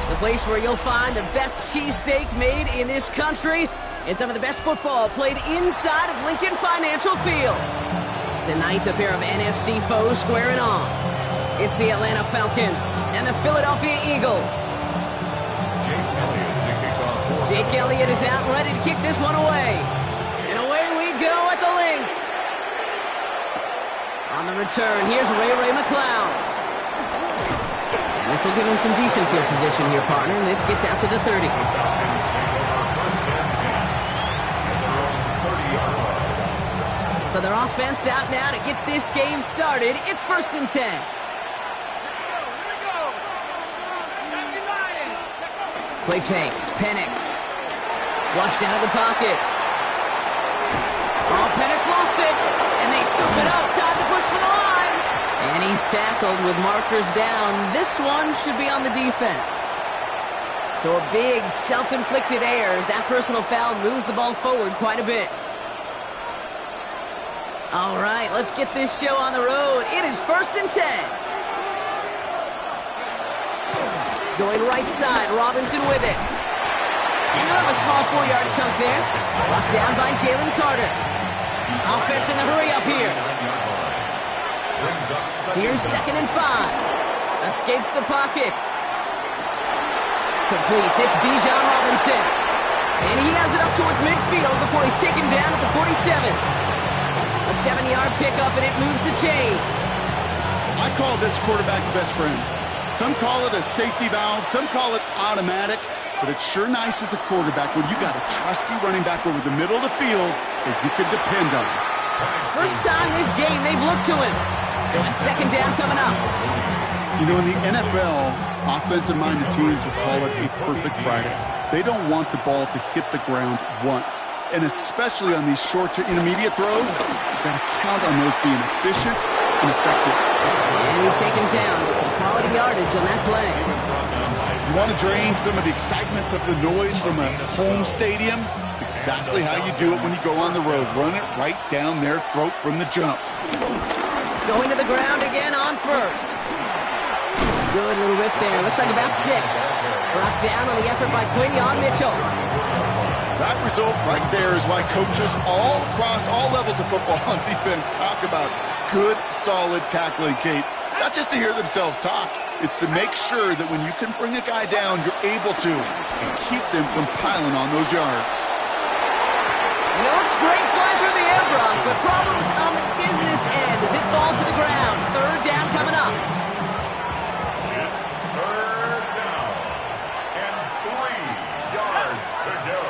the place where you'll find the best cheesesteak made in this country and some of the best football played inside of Lincoln Financial Field. Tonight, a pair of NFC foes squaring off. It's the Atlanta Falcons and the Philadelphia Eagles. Jake Elliott is out ready to kick this one away. And away we go at the link. On the return, here's Ray McCloud. And this will give him some decent field position here, partner. And this gets out to the 30. So their offense out now to get this game started. It's 1st and 10. Play fake. Penix. Flushed out of the pocket. Oh, Penix lost it. And they scoop it up. Time to push for the line. And he's tackled with markers down. This one should be on the defense. So a big self-inflicted error as that personal foul moves the ball forward quite a bit. All right, let's get this show on the road. It is 1st and 10. Going right side, Robinson with it. And he'll have a small 4-yard chunk there. Brought down by Jalen Carter. Offense in the hurry up here. Here's 2nd and 5. Escapes the pocket. Completes. It's Bijan Robinson. And he has it up towards midfield before he's taken down at the 47. A 7-yard pickup, and it moves the chains. I call this quarterback's best friend. Some call it a safety valve, some call it automatic, but it's sure nice as a quarterback when you got a trusty running back over the middle of the field that you can depend on. First time this game they've looked to him. So it's 2nd down coming up. You know, in the NFL, offensive-minded teams will call it a perfect Friday. They don't want the ball to hit the ground once. And especially on these short to intermediate throws, you've got to count on those being efficient and effective. And he's taken down with some quality yardage on that play. You want to drain some of the excitements of the noise from a home stadium? It's exactly how you do it when you go on the road. Run it right down their throat from the jump. Going to the ground again on 1st. Good little rip there. Looks like about 6. Brought down on the effort by Quinyon Mitchell. That result right there is why coaches all across all levels of football on defense talk about good, solid tackling, Kate. It's not just to hear themselves talk. It's to make sure that when you can bring a guy down, you're able to and keep them from piling on those yards. You know, it's great flying through the air, Brock, but problems on the business end as it falls to the ground. 3rd down coming up. It's 3rd down and 3 yards to go.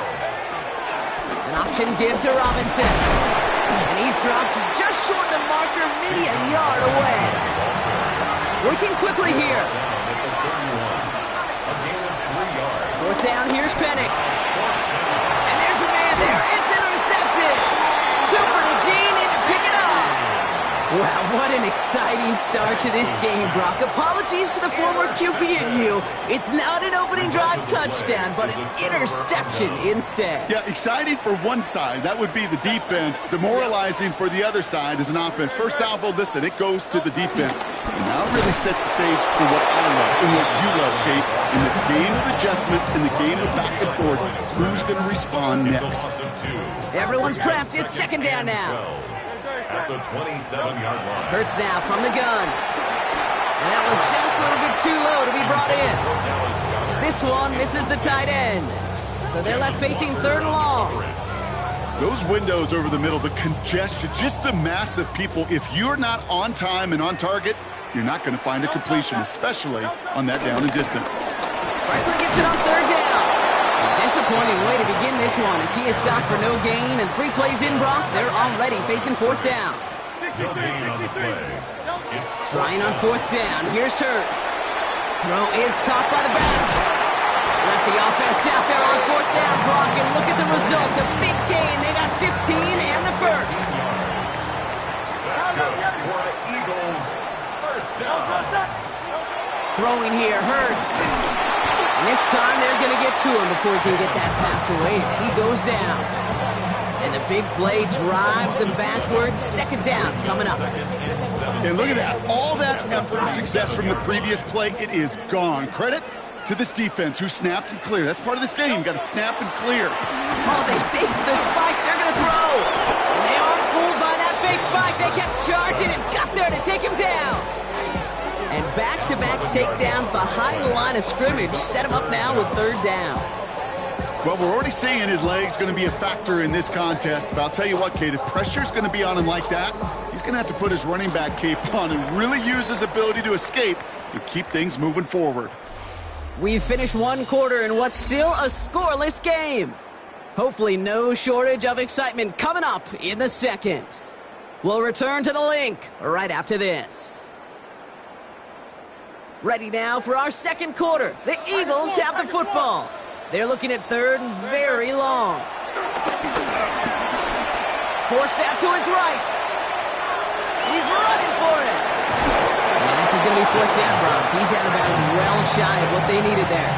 An option give to Robinson. And he's dropped just short of the marker, maybe a yard away. Working quickly here. 4th down, here's Penix. And there's a man there. It's intercepted. Cooper to Jean in to pick it up. Wow, what an exciting start to this game, Brock. Apologies to the former QB and you. It's not an opening drive touchdown, but an interception instead. Yeah, exciting for one side. That would be the defense. Demoralizing for the other side as an offense. First salvo, listen, it goes to the defense. And now it really sets the stage for what I love and what you love, Kate. In this game of adjustments, in the game of back and forth, who's going to respond next? Everyone's prepped. It's 2nd down now. At the 27-yard line. Hurts now from the gun. And that was just a little bit too low to be brought in. This one misses the tight end. So they're left facing 3rd and long. Those windows over the middle, the congestion, just the mass of people. If you're not on time and on target, you're not going to find a completion, especially on that down and distance. Franklin gets it on 3rd down. Disappointing way to begin this one as he is stopped for no gain, and 3 plays in, Brock. They're already facing 4th down. No gain on the play. It's Trying on 4th down. Here's Hurts. Throw is caught by the back. Left the offense out there on 4th down, Brock, and look at the result. A big gain. They got 15 and the 1st. That's good for the Eagles. 1st down. Throwing here, Hurts. And this time they're going to get to him before he can get that pass away as he goes down. And the big play drives them backwards. 2nd down coming up. And look at that. All that effort and success from the previous play, it is gone. Credit to this defense who snapped and clear. That's part of this game. Got to snap and clear. Oh, they faked the spike. They're going to throw. And they aren't fooled by that fake spike. They kept charging and got there to take him down. And back-to-back takedowns behind the line of scrimmage. Set him up now with third down. Well, we're already seeing his leg's going to be a factor in this contest. But I'll tell you what, Kate, if pressure's going to be on him like that, he's going to have to put his running back cape on and really use his ability to escape and keep things moving forward. We've finished one quarter in what's still a scoreless game. Hopefully no shortage of excitement coming up in the second. We'll return to the link right after this. Ready now for our second quarter. The Eagles have the football. They're looking at third and very long. Forced out to his right. He's running for it. And this is going to be fourth down, Brock. He's out of bounds well shy of what they needed there.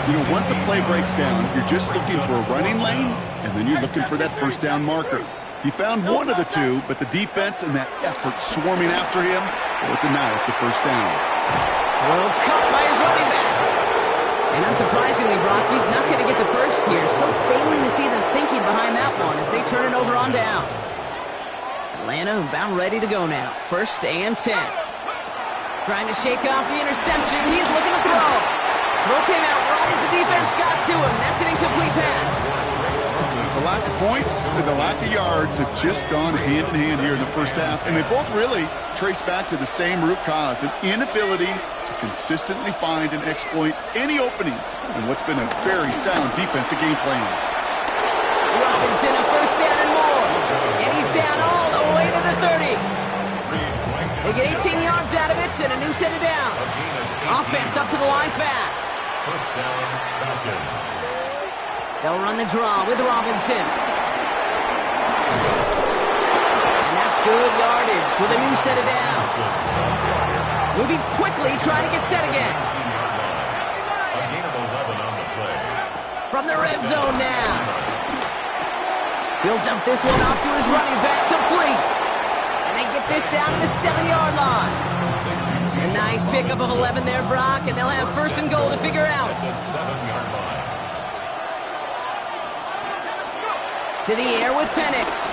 You know, once a play breaks down, you're just looking for a running lane, and then you're looking for that first down marker. He found one of the two, but the defense and that effort swarming after him will deny us the first down. Well, caught by his running back. And unsurprisingly, Brock, he's not going to get the first here. Still failing to see the thinking behind that one as they turn it over on downs. Atlanta about ready to go now. First and 10. Trying to shake off the interception. He's looking to throw. Throw came out right as the defense got to him. That's an incomplete pass. The lack of points and the lack of yards have just gone hand in hand here in the first half, and they both really trace back to the same root cause, an inability to consistently find and exploit any opening in what's been a very sound defensive game plan. Robinson a first down and more, and he's down all the way to the 30. They get 18 yards out of it and a new set of downs. Offense up to the line fast. First down, Falcons. They'll run the draw with Robinson. And that's good yardage with a new set of downs. Moving quickly, trying to get set again. A gain of 11 on the play. From the red zone now. He'll dump this one off to his running back, complete. And they get this down to the 7-yard line. A nice pickup of 11 there, Brock, and they'll have first and goal to figure out. The 7-yard line. To the air with Penix.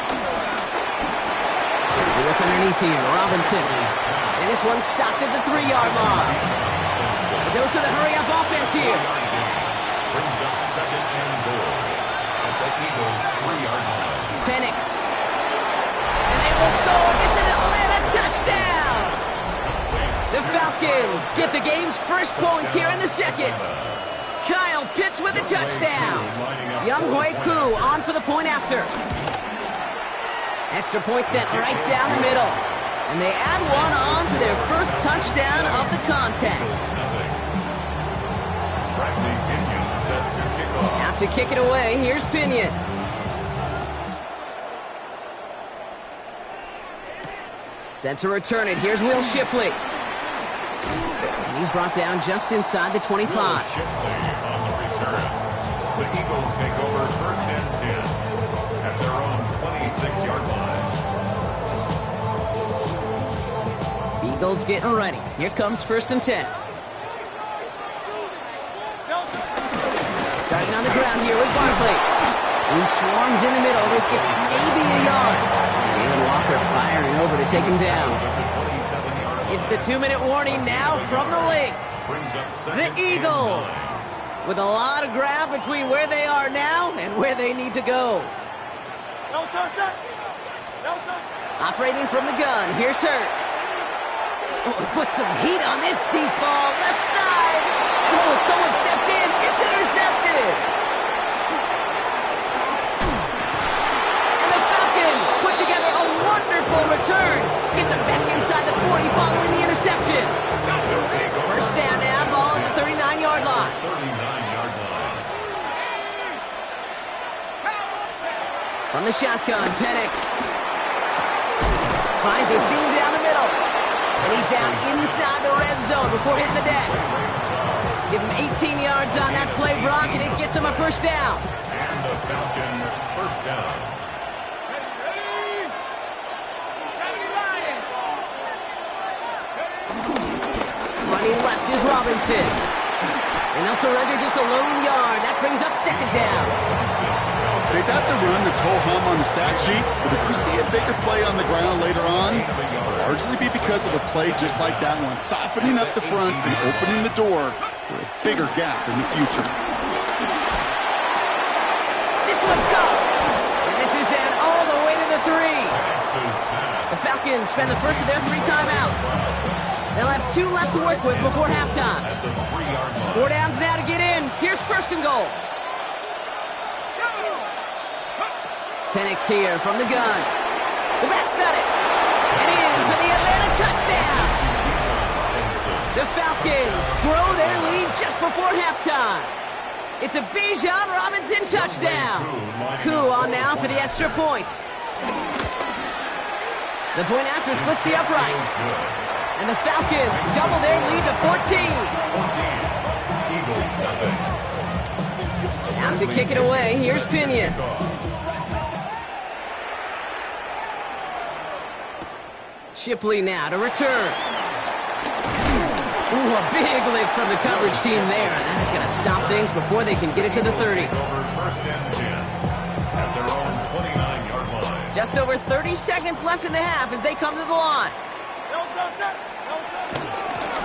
We look underneath here, Robinson. And this one's stopped at the 3-yard line. A dose of the hurry-up offense here. Brings up second and goal at the Eagles' 3-yard line. Penix. And they will score. It's an Atlanta touchdown. The Falcons get the game's first points here in the second. Kyle Pitts with a touchdown. Younghoe Koo on for the point after. Extra point sent right down the middle. And they add one on to their first touchdown of the contest. Bradley Pinion set to kick off. Out to kick it away, here's Pinion. Set to return it, here's Will Shipley. And he's brought down just inside the 25. Shipley on the return. The Eagles take over first and 10 at their own 26-yard line. Eagles getting ready. Here comes first and 10. Starting on the ground here with Barkley. He swarms in the middle. This gets maybe a yard. Jalen Walker firing over to take him down. It's the 2-minute warning now from the link. The Eagles with a lot of ground between where they are now and where they need to go. Operating from the gun, here's Hurts. Oh, put some heat on this deep ball, left side. And oh, someone stepped in, it's intercepted. And the Falcons put together a wonderful return. Gets him back inside the 40 following the interception. First down now, ball at the 39-yard line. 39-yard line. From the shotgun, Penix finds a seam down the middle. And he's down inside the red zone before hitting the deck. Give him 18 yards on that play, Brock, and it gets him a first down. And the Falcon first down. Running left is Robinson. they'll surrender just a lone yard. That brings up second down. Okay, that's a run that's ho-hum on the stat sheet, but if you see a bigger play on the ground later on, it'll largely be because of a play just like that one, softening up the front and opening the door for a bigger gap in the future. This one's caught. And this is down all the way to the 3. The Falcons spend the first of their 3 timeouts. They'll have 2 left to work with before halftime. 4 downs now to get in. Here's first and goal. Penix here from the gun. The back's got it. And in for the Atlanta touchdown. The Falcons grow their lead just before halftime. It's a Bijan Robinson touchdown. Koo on now for the extra point. The point after splits the upright. And the Falcons double their lead to 14. Now to kick it away, here's Pinion. Shipley now to return. Ooh, a big lick from the coverage team there. That is going to stop things before they can get it to the 30. First and 10 at their own 29-yard line. Just over 30 seconds left in the half as they come to the line.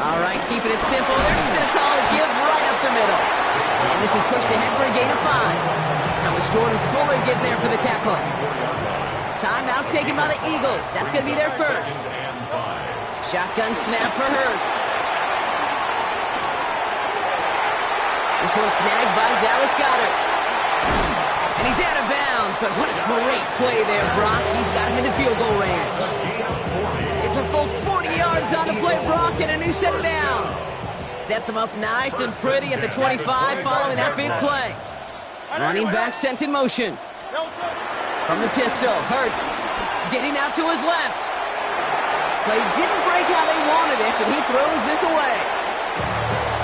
All right, keeping it simple. They're just going to call it give right up the middle. And this is pushed ahead for a gain of 5. That was Jordan Fuller getting there for the tackle. Timeout taken by the Eagles. That's going to be their first. Shotgun snap for Hurts. This one snagged by Dallas Goedert. And he's out of bounds, but what a great play there, Brock. He's got him into field goal range. It's a full 40 yards on the play, Brock, and a new set of downs. Sets him up nice and pretty at the 25 following that big play. Running back sent in motion. From the pistol, Hurts getting out to his left. Play didn't break how they wanted it, and he throws this away.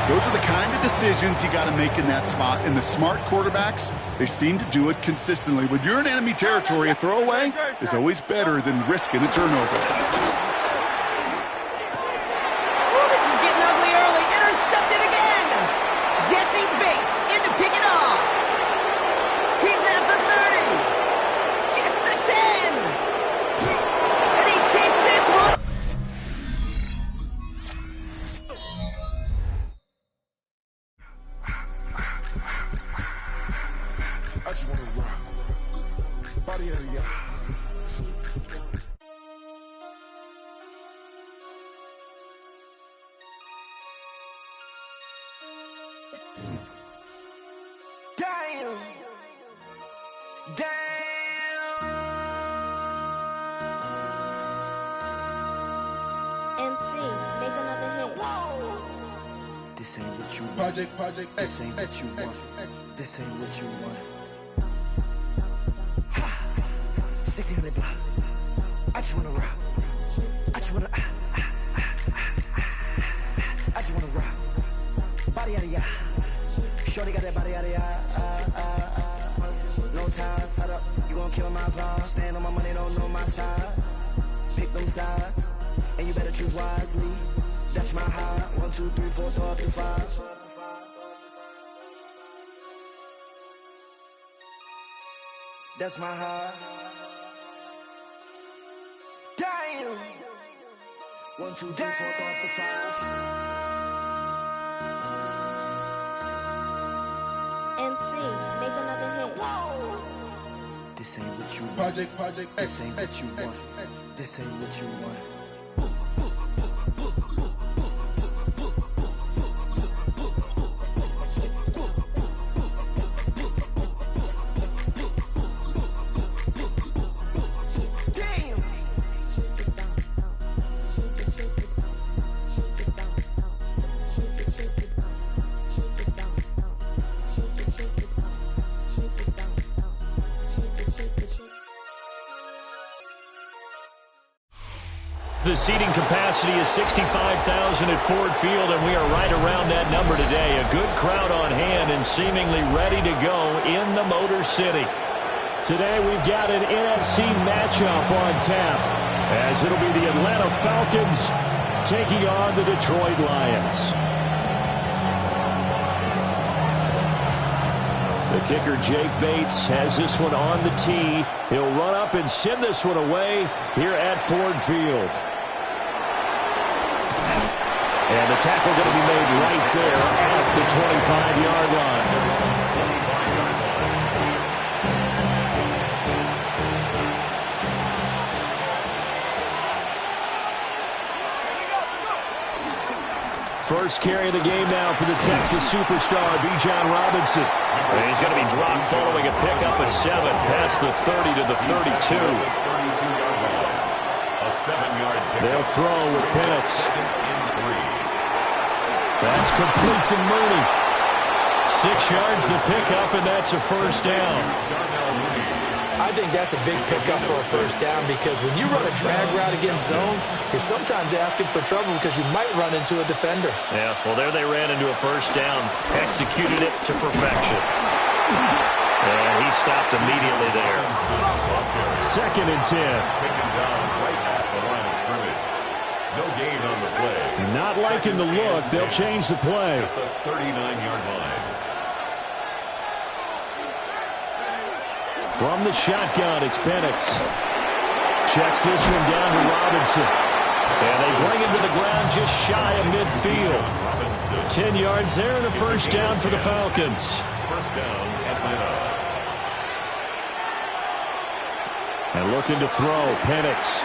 Those are the kind of decisions you got to make in that spot. And the smart quarterbacks, they seem to do it consistently. When you're in enemy territory, a throwaway is always better than risking a turnover. Oh, this is getting ugly early. Intercepted again. Jesse Bates in to pick it off. He's at the 30. Gets the 10. And he takes this one. I just want to rock. Body area. Damn. MC, make another hit. This ain't what you want. Project. This ain't what you want. This ain't what you want. 1600 block. I just wanna rock. I just wanna. I just wanna rock. Body out of ya. Shorty got that body out of ya. No time, set up. You gon' kill my vibe. Stand on my money, don't know my size. Pick them sides, and you better choose wisely. That's my high. 1, 2, 3, 4, 5. That's my high. Damn. 1, 2, 3, 4, 5. MC, make another hit. This ain't what you want. Project. This ain't what you want. This ain't what you want. The seating capacity is 65,000 at Ford Field, and we are right around that number today. A good crowd on hand and seemingly ready to go in the Motor City. Today we've got an NFC matchup on tap, as it'll be the Atlanta Falcons taking on the Detroit Lions. The kicker, Jake Bates, has this one on the tee. He'll run up and send this one away here at Ford Field. And the tackle going to be made right there at the 25-yard line. First carry of the game now for the Texas superstar, Bijan Robinson. And he's going to be dropped following a pickup of 7 past the 30 to the 32. They'll throw with Penix. That's complete to Mooney. 6 yards the pickup, and that's a first down. I think that's a big pickup for a first down because when you run a drag route against zone, you're sometimes asking for trouble because you might run into a defender. Yeah, well, there they ran into a first down, executed it to perfection. And he stopped immediately there. 2nd and 10. Taken down right at the line of scrimmage. No gain on the play. Not liking the look. They'll change the play. At the 39-yard line. From the shotgun, it's Penix. Checks this one down to Robinson. And they bring him to the ground just shy of midfield. 10 yards there and a first down for the Falcons. First down, Atlanta. And looking to throw, Penix.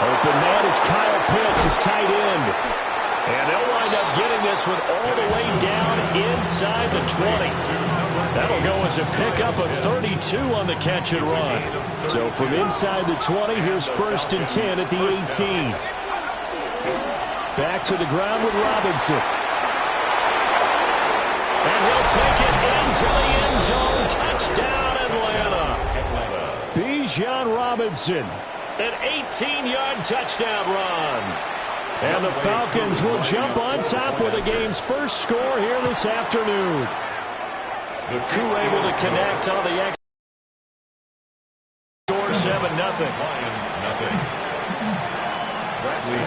Open man is Kyle Pitts, his tight end. And they'll wind up getting this one all the way down inside the 20. That'll go as a pickup of 32 on the catch and run. So from inside the 20, here's 1st and 10 at the 18. Back to the ground with Robinson. And he'll take it into the end zone. Touchdown, Atlanta. Bijan Robinson, an 18-yard touchdown run. And the Falcons will jump on top with the game's first score here this afternoon. The crew able to connect on the score 7-0.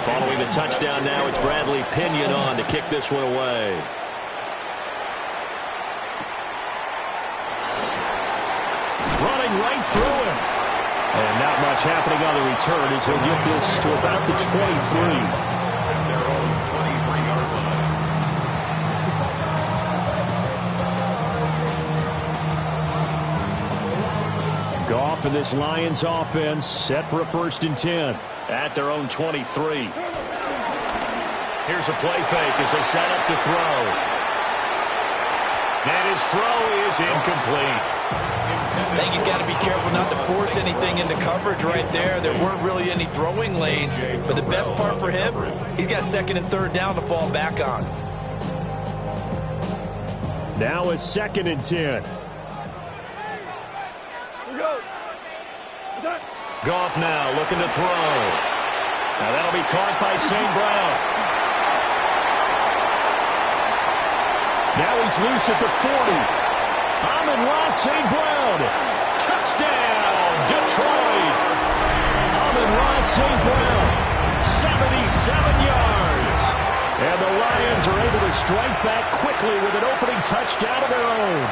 Following the touchdown now, it's Bradley Pinion on to kick this one away. Running right through him. And not much happening on the return as he'll get this to about the 23. Goff and this Lions offense set for a 1st and 10 at their own 23. Here's a play fake as they set up to throw. And his throw is incomplete. I think he's got to be careful not to force anything into coverage right there. There weren't really any throwing lanes. But the best part for him, he's got 2nd and 3rd down to fall back on. Now a 2nd and 10. Goff now looking to throw. Now that'll be caught by St. Brown. Now he's loose at the 40. Amon-Ra St. Brown. Touchdown, Detroit. Amon-Ra St. Brown. 77 yards. And the Lions are able to strike back quickly with an opening touchdown of their own.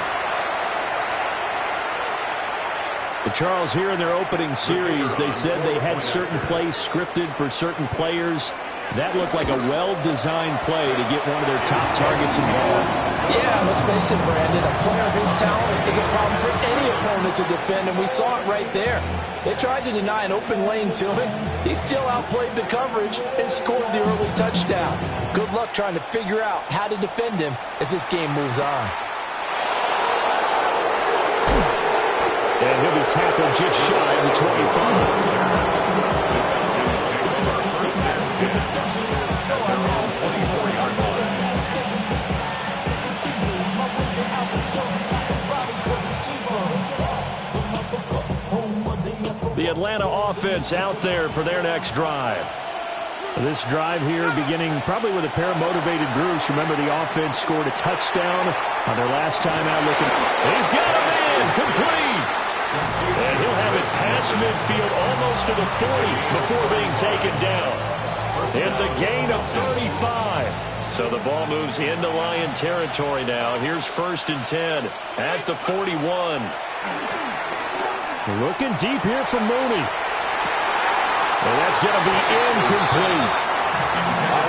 Charles, here in their opening series, they said they had certain plays scripted for certain players. That looked like a well-designed play to get one of their top targets involved. Yeah, let's face it, Brandon. A player of his talent is a problem for any opponent to defend, and we saw it right there. They tried to deny an open lane to him. He still outplayed the coverage and scored the early touchdown. Good luck trying to figure out how to defend him as this game moves on. And he'll be tackled just shy of the 25. The Atlanta offense out there for their next drive. This drive here beginning probably with a pair of motivated groups. Remember, the offense scored a touchdown on their last time out looking. He's got a man complete. And he'll have it past midfield almost to the 40 before being taken down. It's a gain of 35. So the ball moves into Lion territory now. Here's 1st and 10 at the 41. Looking deep here from Mooney. And that's going to be incomplete.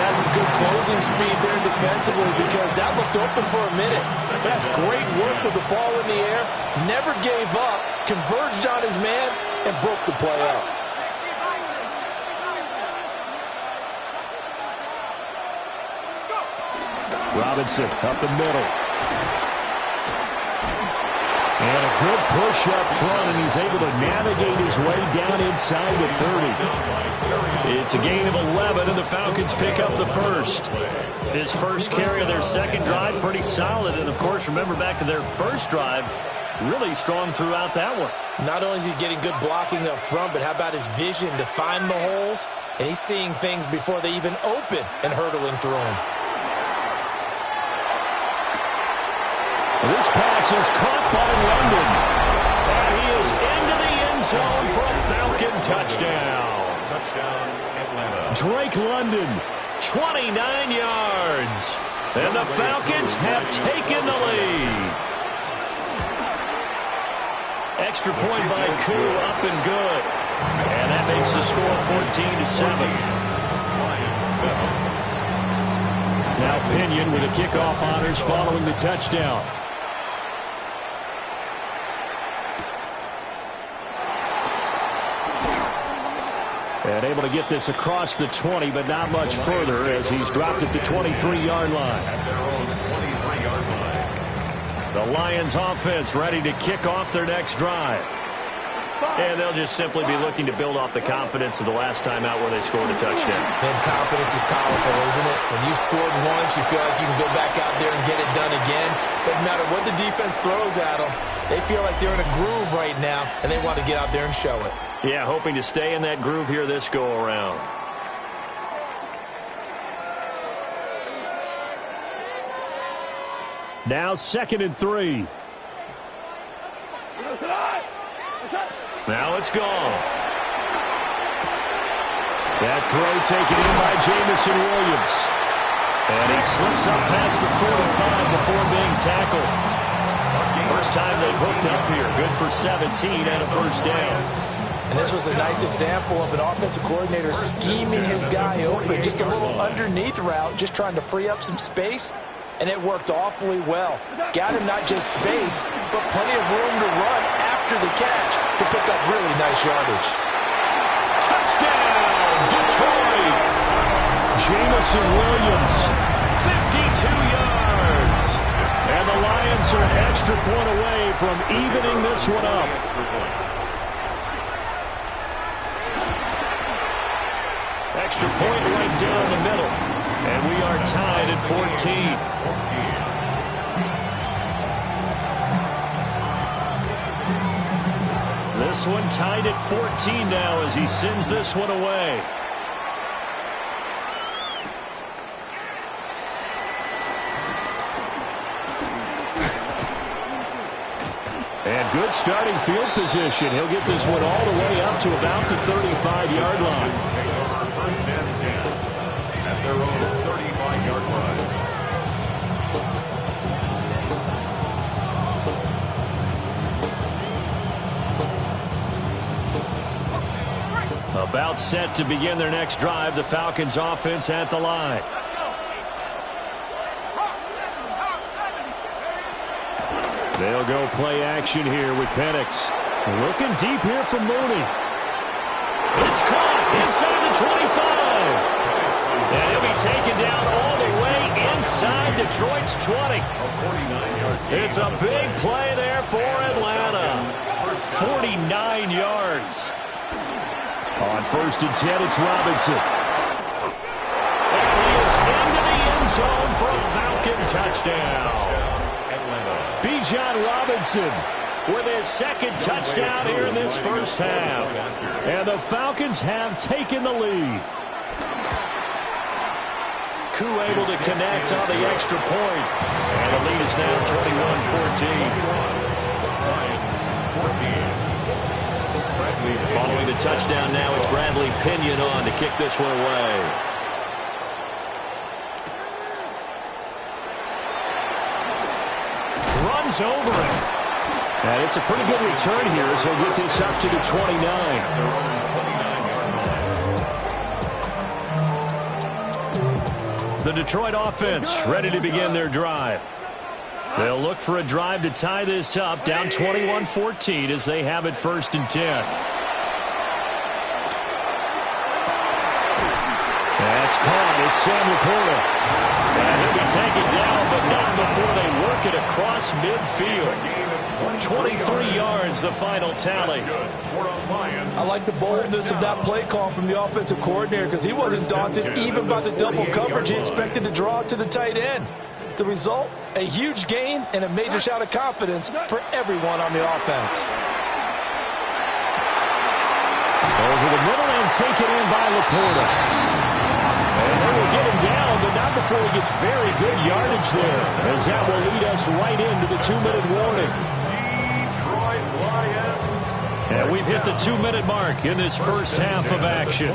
That's some good closing speed there defensively because that looked open for a minute. That's great work with the ball in the air. Never gave up, converged on his man, and broke the play up. Robinson up the middle. And a good push up front, and he's able to navigate his way down inside the 30. It's a gain of 11, and the Falcons pick up the first. His first carry of their second drive, pretty solid. And, of course, remember back to their first drive, really strong throughout that one. Not only is he getting good blocking up front, but how about his vision to find the holes? And he's seeing things before they even open and hurdling through them. This pass is caught by London. And he is into the end zone for a Falcon touchdown. Touchdown, Atlanta. Drake London, 29 yards. And the Falcons have taken the lead. Extra point by Koo, up and good. And that makes the score 14-7. Now Pinion with the kickoff honors following the touchdown. And able to get this across the 20, but not much further as he's dropped at the 23-yard line. At their own 23-yard line. The Lions offense ready to kick off their next drive. And they'll just simply be looking to build off the confidence of the last time out where they scored a touchdown. And confidence is powerful, isn't it? When you've scored once, you feel like you can go back out there and get it done again. Doesn't matter what the defense throws at them. They feel like they're in a groove right now, and they want to get out there and show it. Yeah, hoping to stay in that groove here this go-around. Now 2nd and 3. Now it's gone. That throw taken in by Jamison Williams. And he slips up past the 45 before being tackled. First time they've hooked up here. Good for 17 and a first down. And this was a nice example of an offensive coordinator scheming his guy open. Just a little underneath route, just trying to free up some space. And it worked awfully well. Got him not just space, but plenty of room to run after the catch to pick up really nice yardage. Touchdown, Detroit! Jamison Williams, 52 yards. And the Lions are an extra point away from evening this one up. Extra point right down the middle. And we are tied at 14. This one tied at 14 now as he sends this one away. And good starting field position. He'll get this one all the way up to about the 35-yard line. Take over 1st and 10 at their own 35-yard line. About set to begin their next drive. The Falcons offense at the line. They'll go play action here with Penix. Looking deep here from Mooney. It's caught inside the 25. And he'll be taken down all the way inside Detroit's 20. It's a big play there for Atlanta. 49 yards. On 1st and 10, it's Robinson. And he is into the end zone for a Falcon touchdown. Bijan Robinson with his second touchdown here in this first half. And the Falcons have taken the lead. Koo able to connect on the extra point. And the lead is now 21-14. Following the touchdown now, it's Bradley Pinion on to kick this one away. runs over him. And it's a pretty good return here as he'll get this up to the 29. The Detroit offense ready to begin their drive. They'll look for a drive to tie this up, down 21-14 as they have it 1st and 10. That's caught. It's Sam Laporta. And he'll be taken down, but not before they work it across midfield. 23 yards, the final tally. I like the boldness of that play call from the offensive coordinator because he wasn't daunted even by the double coverage he expected to draw to the tight end. The result, a huge gain and a major shout of confidence for everyone on the offense. Over the middle and taken in by Laporta. And they will get him down, but not before he gets very good yardage there, as that will lead us right into the 2-minute warning. And we've hit the 2-minute mark in this first half of action.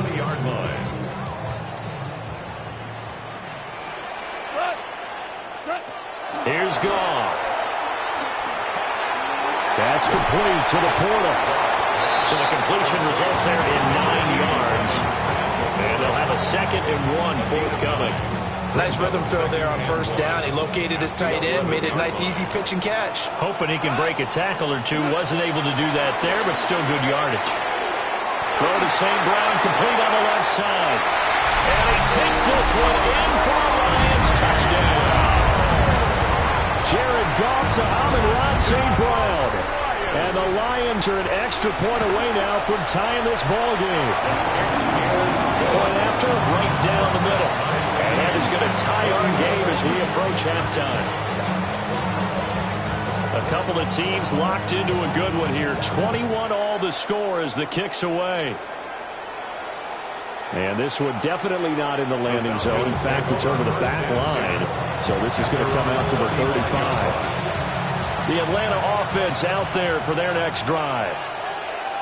Here's Goff. That's complete to Laporta. So the completion results there in 9 yards. And they'll have a 2nd and 1 forthcoming. Nice rhythm throw there on 1st down. He located his tight end, made it a nice easy pitch and catch. Hoping he can break a tackle or two. Wasn't able to do that there, but still good yardage. Throw to St. Brown, complete on the left side. And he takes this one in for a Lions touchdown. Jared Goff to Amon-Ra St. Brown. And the Lions are an extra point away now from tying this ball game. Point after, right down the middle. And that is going to tie our game as we approach halftime. A couple of teams locked into a good one here. 21 all the score as the kick's away. And this one definitely not in the landing zone. In fact, it's over the back line. So this is going to come out to the 35. The Atlanta offense out there for their next drive.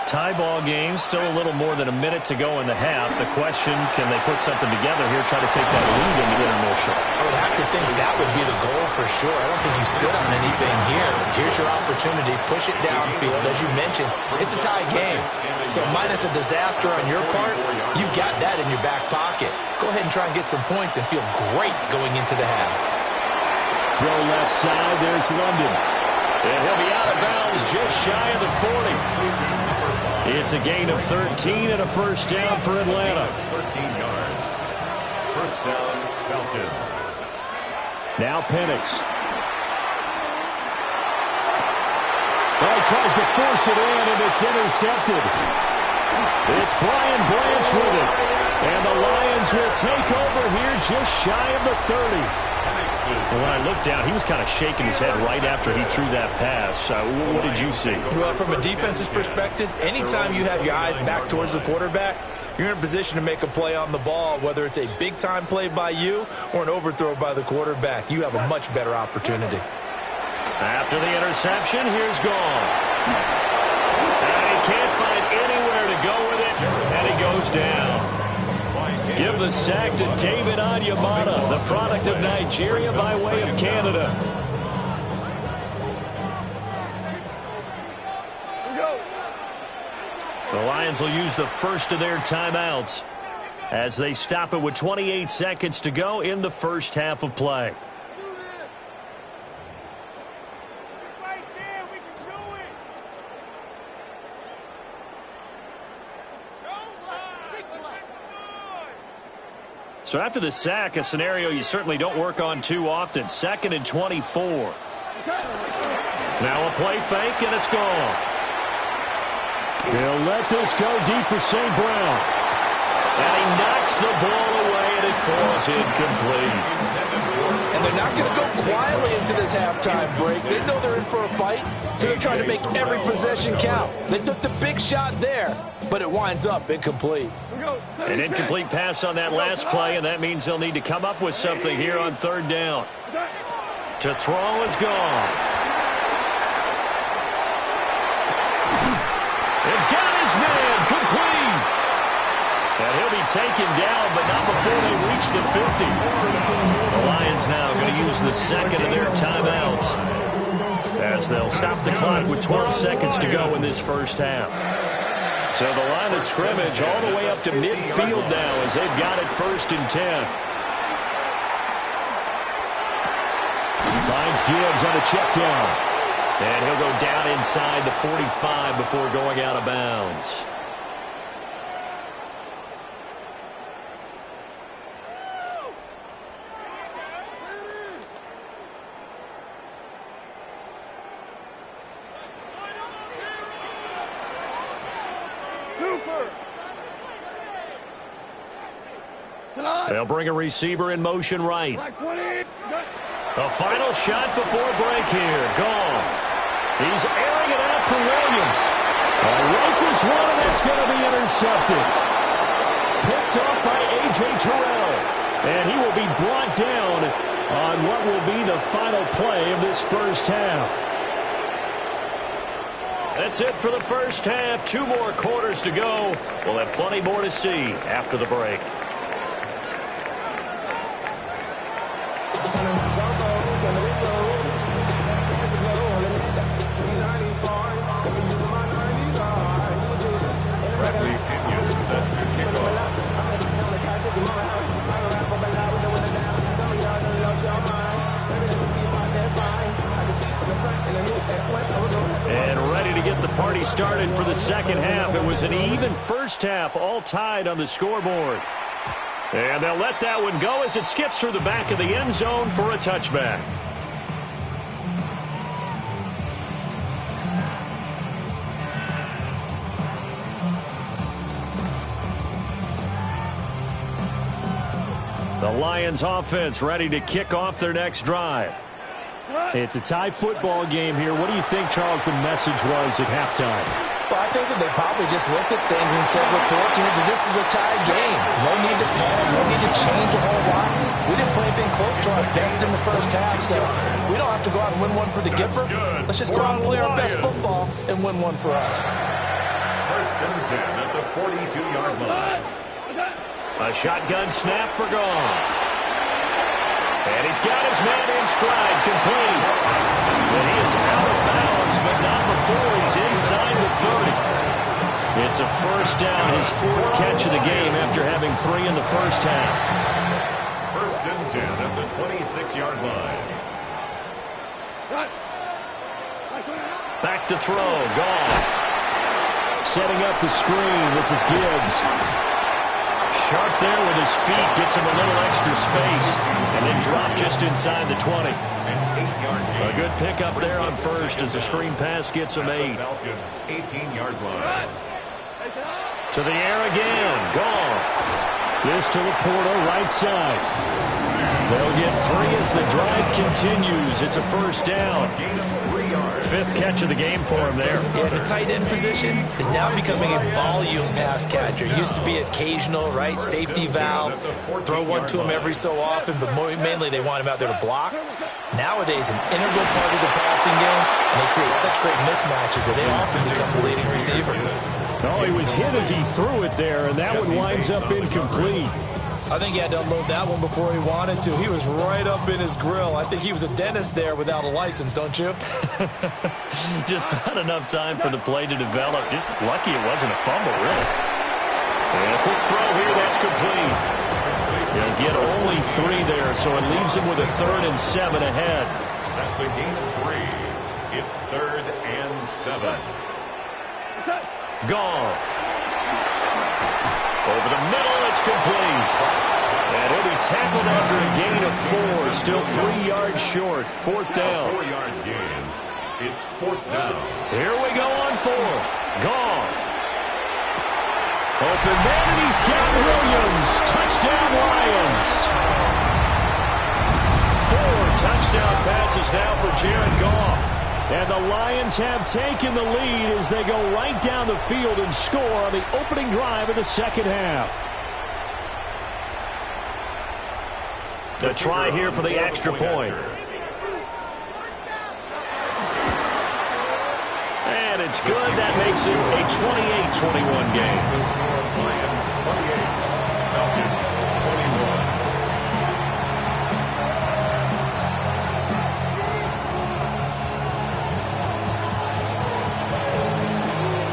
Tie ball game, still a little more than a minute to go in the half. The question, can they put something together here, try to take that lead into intermission? I would have to think that would be the goal for sure. I don't think you sit on anything here. Here's your opportunity. Push it downfield. As you mentioned, it's a tie game. So minus a disaster on your part, you've got that in your back pocket. Go ahead and try and get some points and feel great going into the half. Throw left side. There's London. And he'll be out of bounds just shy of the 40. It's a gain of 13 and a 1st down for Atlanta. 13 yards. 1st down, Falcons. Now Penix. Well, he tries to force it in, and it's intercepted. It's Brian Branch with it. And the Lions will take over here just shy of the 30. And when I looked down, he was kind of shaking his head right after he threw that pass. What did you see? Well, from a defense's perspective, anytime you have your eyes back towards the quarterback, you're in a position to make a play on the ball, whether it's a big-time play by you or an overthrow by the quarterback. You have a much better opportunity. After the interception, here's Goff. And he can't find anywhere to go with it, and he goes down. Give the sack to David Onyemata, the product of Nigeria by way of Canada. The Lions will use the first of their timeouts as they stop it with 28 seconds to go in the first half of play. So after the sack, a scenario you certainly don't work on too often. 2nd and 24. Now a play fake, and it's gone. He'll let this go deep for St. Brown. And he knocks the ball away, and it falls incomplete. And they're not going to go quietly into this halftime break. They know they're in for a fight, so they're trying to make every possession count. They took the big shot there, but it winds up incomplete. An incomplete pass on that last play, and that means they'll need to come up with something here on 3rd down. To throw is gone. And got his man complete. And he'll be taken down, but not before they reach the 50. The Lions now going to use the 2nd of their timeouts. as they'll stop the clock with 12 seconds to go in this first half. So the line of scrimmage all the way up to midfield now as they've got it 1st and 10. Finds Gibbs on a check down. And he'll go down inside the 45 before going out of bounds. They'll bring a receiver in motion right. A final shot before break here. Goff. He's airing it out for Williams. Rifles one, and it's going to be intercepted. Picked off by A.J. Terrell. And he will be brought down on what will be the final play of this first half. That's it for the first half. 2 more quarters to go. We'll have plenty more to see after the break. And ready to get the party started for the second half. It was an even first half, all tied on the scoreboard. And they'll let that one go as it skips through the back of the end zone for a touchback. The Lions offense ready to kick off their next drive. It's a tie football game here. What do you think, Charles, the message was at halftime? Well, I think that they probably just looked at things and said, we're fortunate that this is a tied game. No need to panic. No need to change a whole lot. We didn't play anything close to our best in the first half, so we don't have to go out and win one for the Gipper. Let's just go out and play our best football and win one for us. 1st and 10 at the 42-yard line. A shotgun snap for Goff. And he's got his man in stride, complete. And he is out of bounds, but not before he's inside the 30. It's a first down, his 4th catch of the game after having 3 in the first half. 1st and 10 at the 26-yard line. Back to throw, Goff. Setting up the screen, this is Gibbs. Sharp there with his feet, gets him a little extra space, and then drop just inside the 20. A good pickup there on first as the screen pass gets him 8. Falcons 18-yard line. To the air again, Goff. This to Laporta, right side. They'll get 3 as the drive continues. It's a first down. 5th catch of the game for him there. Yeah, the tight end position is now becoming a volume pass catcher. Used to be occasional, right? Safety valve. Throw one to him every so often, but mainly they want him out there to block. Nowadays, an integral part of the passing game, and they create such great mismatches that they often become the leading receiver. Oh, he was hit as he threw it there, and that one winds up incomplete. I think he had to unload that one before he wanted to. He was right up in his grill. I think he was a dentist there without a license, don't you? Just not enough time for the play to develop. Just lucky it wasn't a fumble, really. And a quick throw here, that's complete. He'll get only 3 there, so it leaves him with a 3rd and 7 ahead. That's a gain of 3. It's 3rd and 7. Goff. Over the middle, it's complete. And he'll be tackled after a gain of 4, still 3 yards short. 4th down. 4-yard gain. It's 4th down. Here we go on 4th. Goff. Open man, and he's got Williams. Touchdown, Lions. 4 touchdown passes now for Jared Goff. And the Lions have taken the lead as they go right down the field and score on the opening drive of the second half. The try here for the extra point. And it's good. That makes it a 28-21 game. Lions 28, Falcons 21.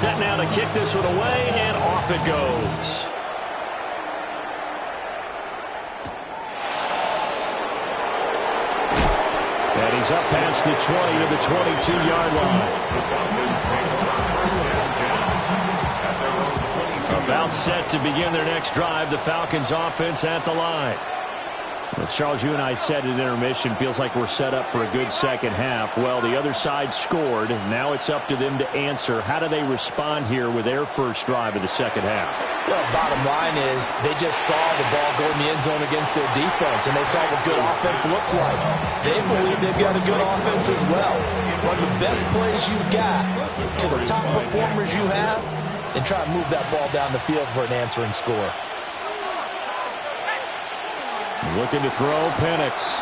Set now to kick this one away, and off it goes. And he's up past the 20 to the 22-yard line. About set to begin their next drive. The Falcons offense at the line. Well, Charles, you and I said at intermission, feels like we're set up for a good second half. Well, the other side scored. Now it's up to them to answer. How do they respond here with their first drive of the second half? Well, bottom line is they just saw the ball go in the end zone against their defense, and they saw what good offense looks like. They believe they've got a good offense as well. Run the best plays you've got to the top performers you have, and try to move that ball down the field for an answering score. Looking to throw, Penix.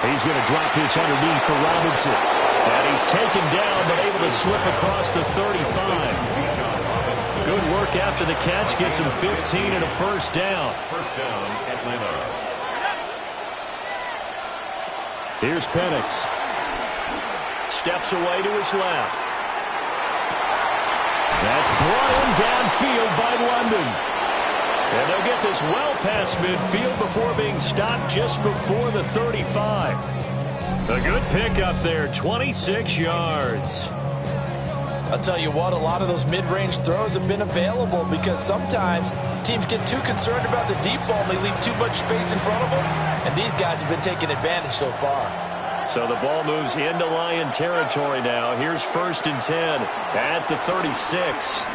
He's going to drop this underneath for Robinson. And he's taken down, but able to slip across the 35. Good work after the catch. Gets him 15 and a first down. First down, Atlanta. Here's Penix. Steps away to his left. That's brought in downfield by London. And they'll get this well past midfield before being stopped just before the 35. A good pickup there, 26 yards. I'll tell you what, a lot of those mid-range throws have been available because sometimes teams get too concerned about the deep ball and they leave too much space in front of them. And these guys have been taking advantage so far. So the ball moves into Lion territory now. Here's 1st and 10 at the 36.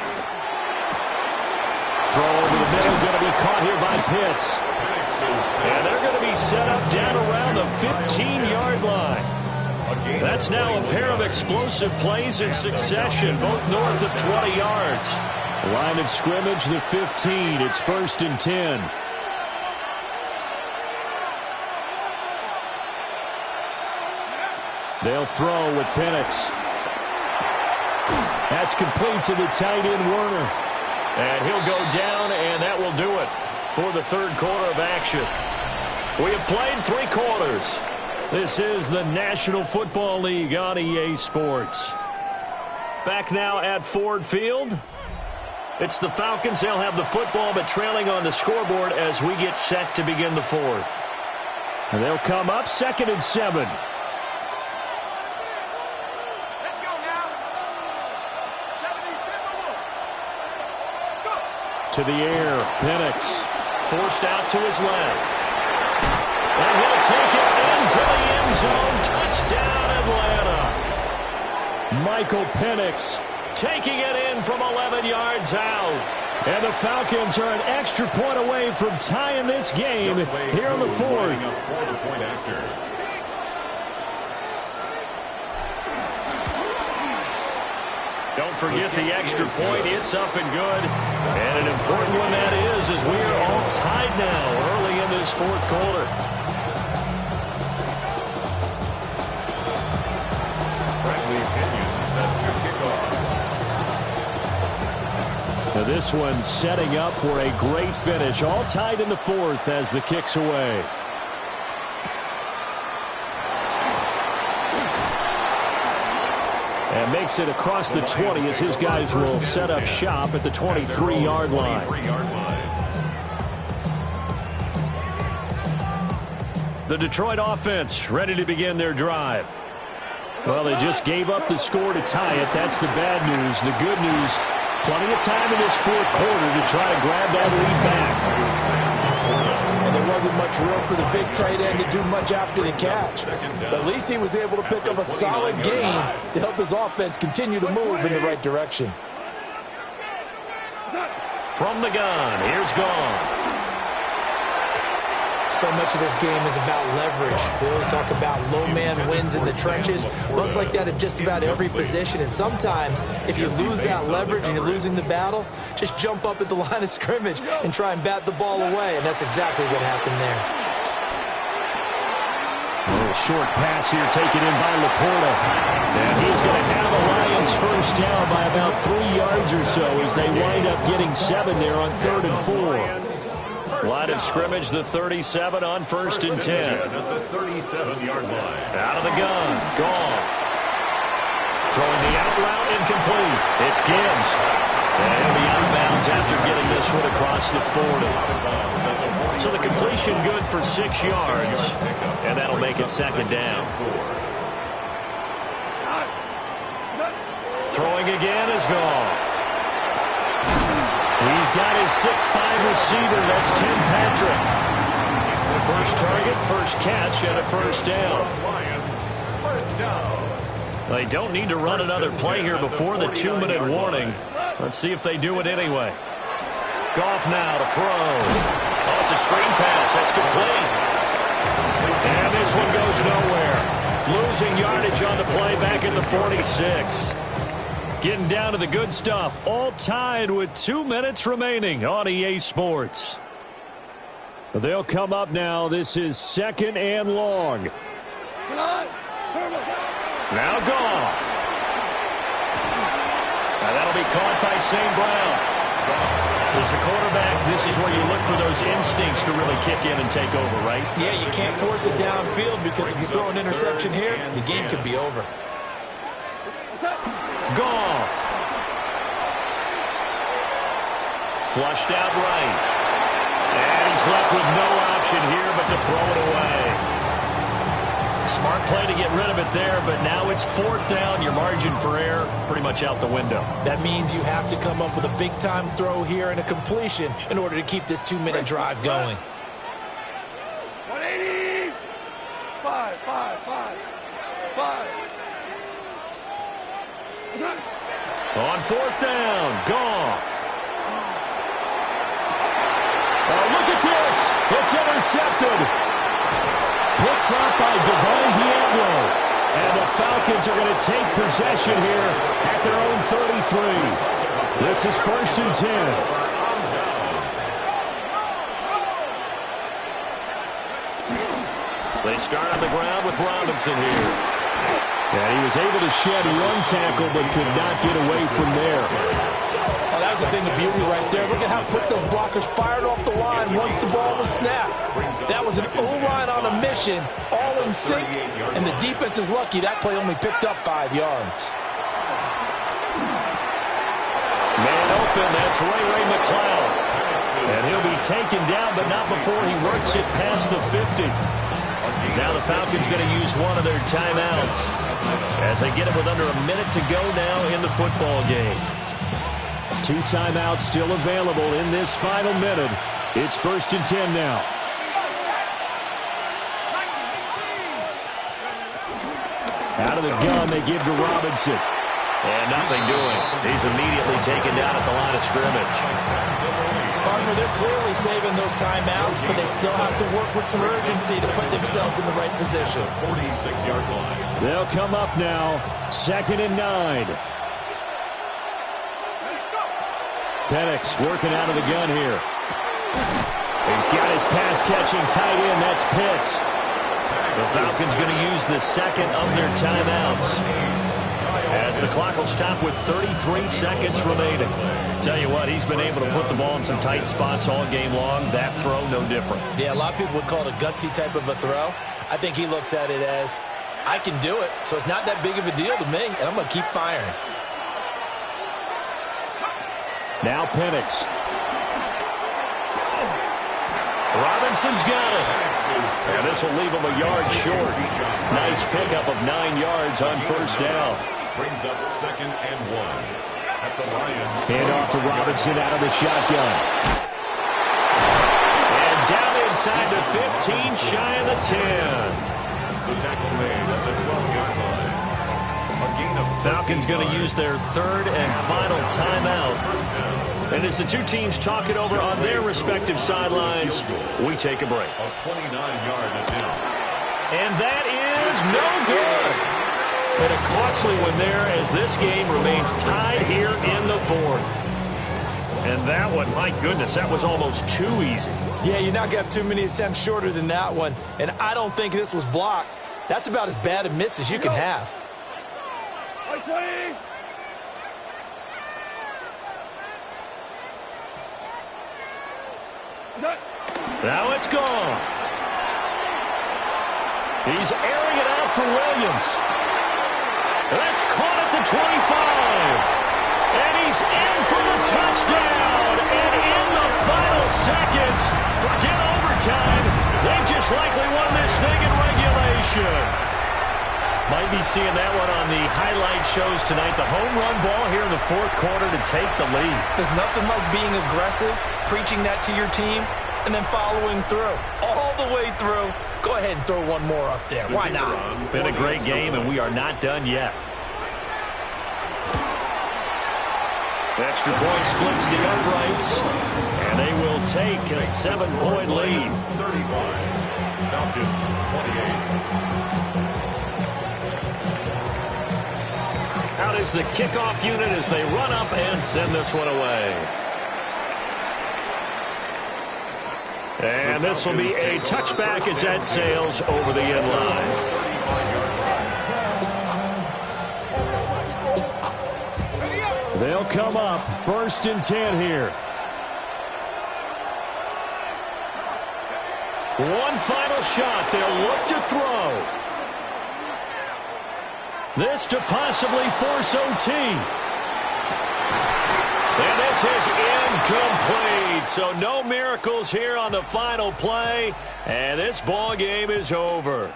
Throw over the middle, going to be caught here by Pitts. And they're going to be set up down around the 15-yard line. That's now a pair of explosive plays in succession, both north of 20 yards. Line of scrimmage, the 15. It's 1st and 10. They'll throw with Penix. That's complete to the tight end, Werner. And he'll go down, and that will do it for the third quarter of action. We have played 3 quarters. This is the National Football League on EA Sports. Back now at Ford Field. It's the Falcons. They'll have the football, but trailing on the scoreboard as we get set to begin the fourth. And they'll come up 2nd and 7. To the air, Penix forced out to his left. And he'll take it into the end zone. Touchdown, Atlanta. Michael Penix taking it in from 11 yards out. And the Falcons are an extra point away from tying this game here in the fourth. Don't forget the extra point. It's up and good. And an important one that is, as we are all tied now early in this fourth quarter. Bradley Pinion set to kick off. Now this one setting up for a great finish. All tied in the fourth as the kick's away. And makes it across the 20 as his guys will set up shop at the 23-yard line. The Detroit offense ready to begin their drive. Well, they just gave up the score to tie it. That's the bad news. The good news, plenty of time in this fourth quarter to try to grab that lead back. And there wasn't much room for the big tight end to do much after the catch. But at least he was able to pick up a solid gain to help his offense continue to move in the right direction. From the gun, here's Goff. So much of this game is about leverage. We always talk about low man wins in the trenches. Well, it's like that at just about every position. And sometimes, if you lose that leverage and you're losing the battle, just jump up at the line of scrimmage and try and bat the ball away. And that's exactly what happened there. A little short pass here taken in by Laporta. And he's going to have the Lions first down by about 3 yards or so as they wind up getting 7 there on 3rd and 4. Line of scrimmage, the 37 on 1st and 10. At the 37-yard line. Out of the gun, Goff. Throwing the out route incomplete. It's Gibbs. And he'll be out of bounds after getting this one across the 40. So the completion good for 6 yards. And that'll make it second down. Throwing again is Goff. He's got his 6'5 receiver. That's Tim Patrick. First target, first catch, and a first down. They don't need to run another play here before the 2-minute warning. Let's see if they do it anyway. Goff now to throw. Oh, it's a screen pass. That's complete. And this one goes nowhere. Losing yardage on the play back at the 46. Getting down to the good stuff. All tied with 2 minutes remaining on EA Sports. They'll come up now. This is 2nd and long. Now Goff. Now that'll be caught by St. Brown. As a quarterback, this is where you look for those instincts to really kick in and take over, right? Yeah, you can't force it downfield because if you throw an interception here, the game could be over. Goff. Flushed out right. And he's left with no option here but to throw it away. Smart play to get rid of it there, but now it's 4th down. Your margin for error pretty much out the window. That means you have to come up with a big-time throw here and a completion in order to keep this 2-minute drive going. 180. 5. On 4th down, Goff. Oh, look at this. It's intercepted. Picked up by Devine Diablo. And the Falcons are going to take possession here at their own 33. This is 1st and 10. They start on the ground with Robinson here. And he was able to shed one tackle but could not get away from there. Oh, that was a thing of beauty right there. Look at how quick those blockers fired off the line once the ball was snapped. That was an O-line on a mission, all in sync, and the defense is lucky that play only picked up 5 yards. Man open, that's Ray McLeod. And he'll be taken down, but not before he works it past the 50. Now the Falcons going to use one of their timeouts as they get it with under a minute to go now in the football game. 2 timeouts still available in this final minute. It's 1st and 10 now. Out of the gun, they give to Robinson. And nothing doing. He's immediately taken down at the line of scrimmage. Partner, they're clearly saving those timeouts, but they still have to work with some urgency to put themselves in the right position. 46-yard line. They'll come up now. 2nd and 9. Penix working out of the gun here. He's got his pass-catching tight end. That's Pitts. The Falcons going to use the second of their timeouts, as the clock will stop with 33 seconds remaining. Tell you what, he's been able to put the ball in some tight spots all game long. That throw, no different. Yeah, a lot of people would call it a gutsy type of a throw. I think he looks at it as, I can do it, so it's not that big of a deal to me, and I'm going to keep firing. Now Penix. Robinson's got it. And this will leave him a yard short. Nice pickup of 9 yards on 1st down. Brings up 2nd and 1 at the Lions. Hand off to Robinson out of the shotgun. And down inside the 15, shy of the 10. The tackle made at the 12-yard line. A gain of Falcons going to use their 3rd and final timeout. And as the two teams talk it over on their respective sidelines, we take a break. A 29-yard attempt. And that is no good. And a costly one there as this game remains tied here in the 4th. And that one, my goodness, that was almost too easy. Yeah, you're not going to have too many attempts shorter than that one. And I don't think this was blocked. That's about as bad a miss as you can have. Now it's gone. He's airing it out for Williams. That's caught at the 25. And he's in for the touchdown. And in the final seconds, forget overtime, they just likely won this thing in regulation. Might be seeing that one on the highlight shows tonight. The home run ball here in the fourth quarter to take the lead. There's nothing like being aggressive, preaching that to your team, and then following through. All the way through. Go ahead and throw one more up there. Why not? Been a great game, and we are not done yet. Extra point splits the uprights, and they will take a 7-point lead. 35. Falcons 28. Out is the kickoff unit as they run up and send this one away. And this will be a touchback as that sails over the end line. They'll come up 1st and 10 here. One final shot. They'll look to throw. This to possibly force OT. And this is incomplete. So no miracles here on the final play. And this ball game is over.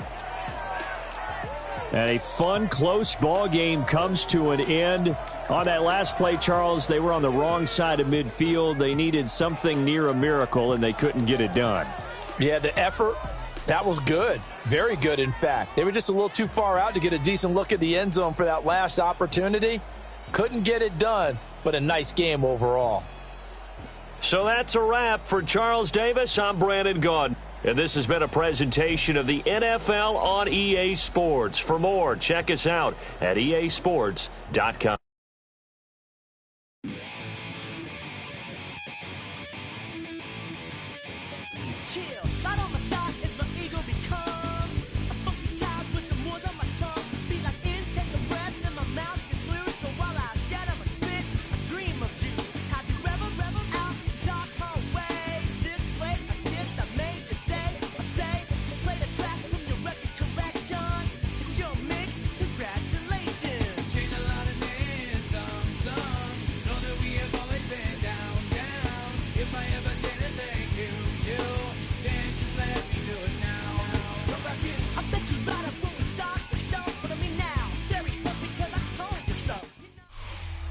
And a fun, close ball game comes to an end. On that last play, Charles, they were on the wrong side of midfield. They needed something near a miracle, and they couldn't get it done. Yeah, the effort, that was good. Very good, in fact. They were just a little too far out to get a decent look at the end zone for that last opportunity. Couldn't get it done, but a nice game overall. So that's a wrap for Charles Davis. I'm Brandon Gaudin. And this has been a presentation of the NFL on EA Sports. For more, check us out at easports.com.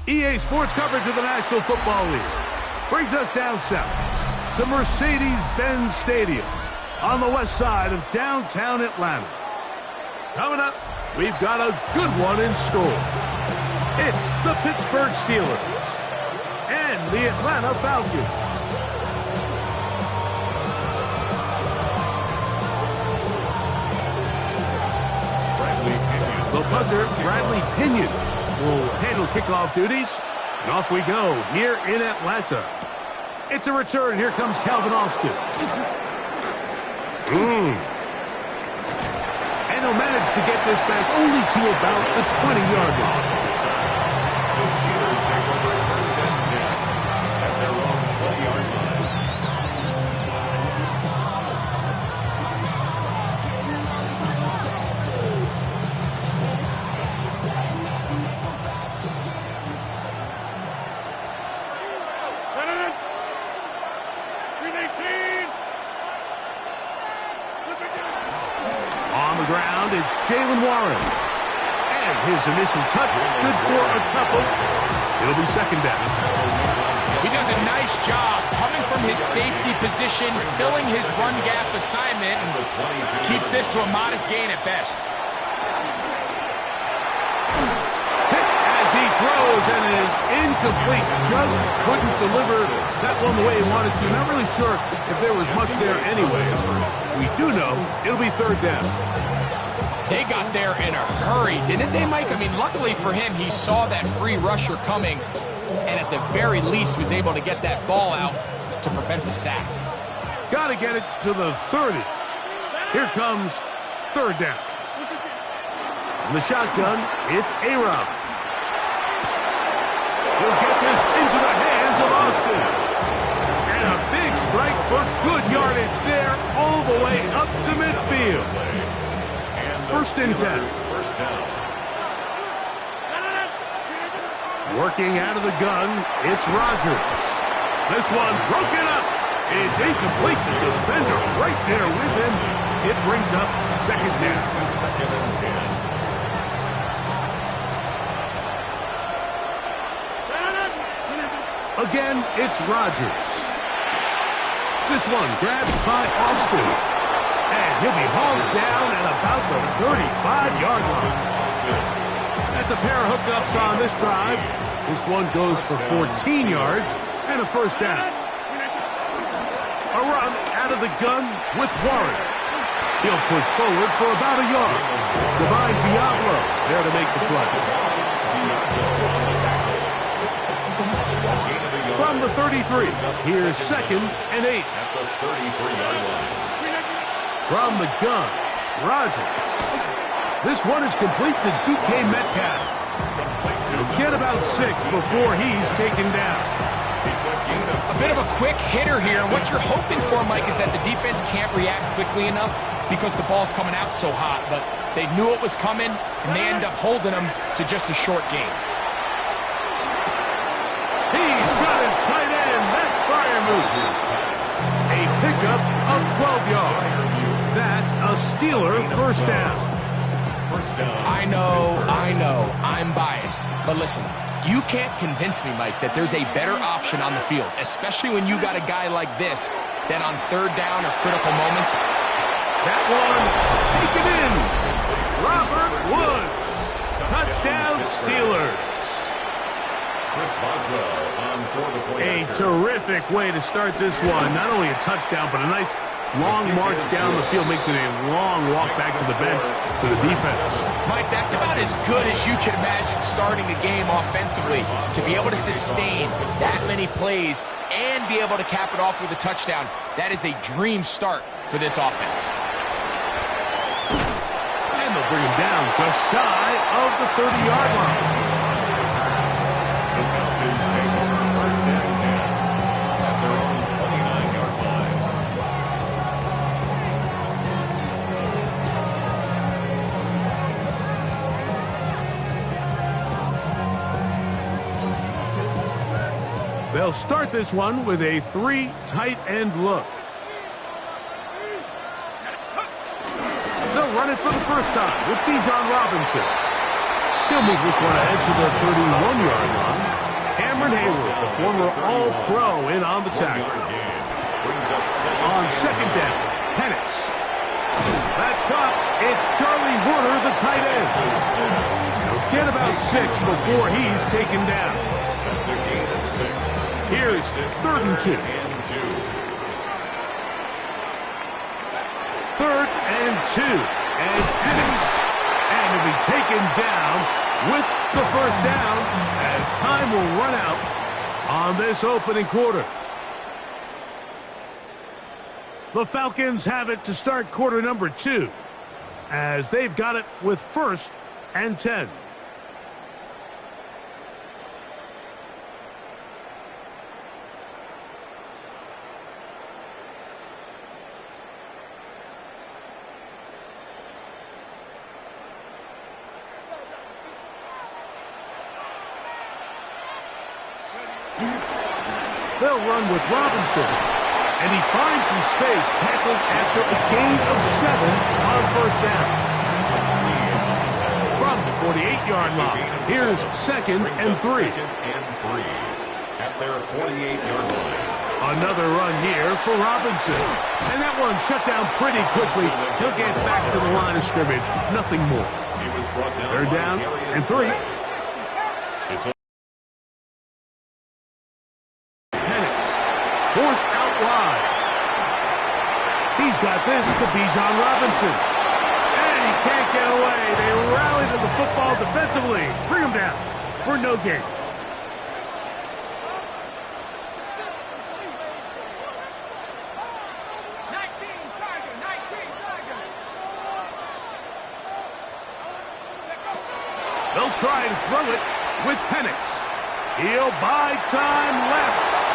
EA Sports coverage of the National Football League brings us down south to Mercedes-Benz Stadium on the west side of downtown Atlanta. Coming up, we've got a good one in store. It's the Pittsburgh Steelers and the Atlanta Falcons. The punter, Bradley Pinion, will handle kickoff duties, and off we go here in Atlanta. It's a return. Here comes Calvin Austin. And he'll manage to get this back only to about the 20-yard line. The Steelers take over 1st and 10 at their own 20-yard line. It's Jalen Warren. And his initial touch, good for a couple. It'll be 2nd down. He does a nice job coming from his safety position, filling his run gap assignment, and keeps this to a modest gain at best. As he throws, and it is incomplete. Just couldn't deliver that one the way he wanted to. Not really sure if there was much there anyway. We do know it'll be 3rd down. They got there in a hurry, didn't they, Mike? I mean, luckily for him, he saw that free rusher coming, and at the very least was able to get that ball out to prevent the sack. Got to get it to the 30. Here comes 3rd down. In the shotgun, it's A-Rob. He'll get this into the hands of Austin. And a big strike for good yardage there all the way up to midfield. 1st and 10. First down. Working out of the gun, it's Rodgers. This one broken up. It's incomplete. The defender right there with him. It brings up second down. Second and 10. Again, it's Rodgers. This one grabbed by Austin. And he'll be hauled down at about the 35-yard line. That's a pair of hookups on this drive. This one goes for 14 yards and a first down. A run out of the gun with Warren. He'll push forward for about a yard. Divine Diablo there to make the play. From the 33, here's second and 8. At the 33-yard line. From the gun, Rodgers. This one is complete to DK Metcalf. Get about 6 before he's taken down. A bit of a quick hitter here, and what you're hoping for, Mike, is that the defense can't react quickly enough because the ball's coming out so hot, but they knew it was coming, and they end up holding them to just a short game. He's got his tight end. That's Freiermuth. A pickup of 12 yards. That's a Steeler first down. I know, I'm biased. But listen, you can't convince me, Mike, that there's a better option on the field, especially when you got a guy like this, than on third down or critical moments. That one, taken in. Robert Woods. Touchdown, Steelers. Chris Boswell on for the play. A terrific way to start this one. Not only a touchdown, but a nice long march down the field. Makes it a long walk back to the bench for the defense. Mike, that's about as good as you can imagine starting a game offensively. To be able to sustain that many plays and be able to cap it off with a touchdown, that is a dream start for this offense. And they'll bring him down just shy of the 30-yard line. The Falcons take over first and 10 at their own 29-yard line. They'll start this one with a 3 tight end look. They'll run it for the first time with Bijan Robinson. He'll move this one ahead to the 31-yard line. Cameron Hayward, the former All-Pro, in on the tackle. On second down, Penix. That's caught. It's Charlie Woerner, the tight end. He'll get about 6 before he's taken down. That's a gain of 6. Here's third and 2. Third and 2. And Penix. And he'll be taken down with the first down as time will run out on this opening quarter. The Falcons have it to start quarter number 2 as they've got it with first and 10. They'll run with Robinson. And he finds some space, tackled after a gain of 7 on first down. From the 48-yard line, here's second and 3. At their 48-yard line. Another run here for Robinson. And that one shut down pretty quickly. He'll get back to the line of scrimmage. Nothing more. He was brought down. They're down and 3. It's Forced out wide. He's got this to Bijan Robinson. And he can't get away. They rally to the football defensively. Bring him down for no gain. They'll try and throw it with Penix. He'll buy time left.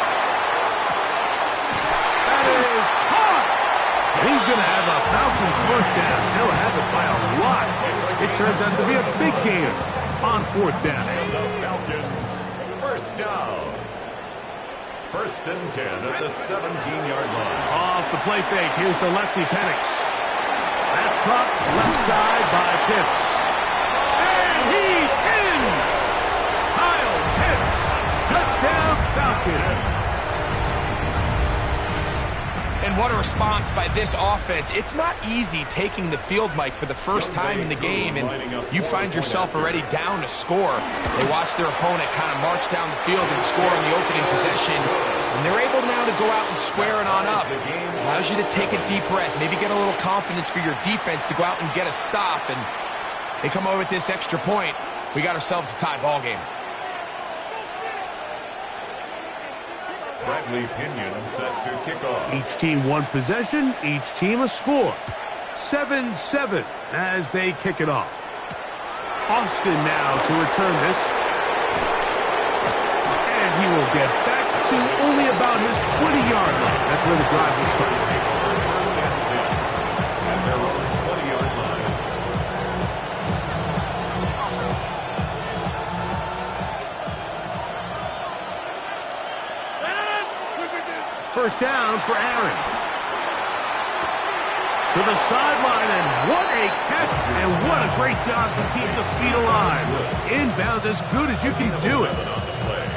Is caught. He's going to have a Falcons first down. He'll have it by a lot. It turns out to be a big gain on fourth down. Falcons, first down. First and 10 at the 17-yard line. Off the play fake, here's the lefty Penix. That's caught left side by Pitts. And he's in! Kyle Pitts, touchdown Falcons. And what a response by this offense. It's not easy taking the field, Mike, for the first time in the game, and you find yourself already down to score. They watch their opponent kind of march down the field and score in the opening possession, and they're able now to go out and square it on up. Allows you to take a deep breath, maybe get a little confidence for your defense to go out and get a stop, and they come over with this extra point. We got ourselves a tie ball game. Bradley Pinion set to kick off. Each team one possession, each team a score. 7-7 as they kick it off. Austin now to return this. And he will get back to only about his 20-yard line. That's where the drive will start. First and 10 at their own 20-yard line. First down for Aaron. To the sideline, and what a catch, and what a great job to keep the feet alive. Inbounds as good as you can do it.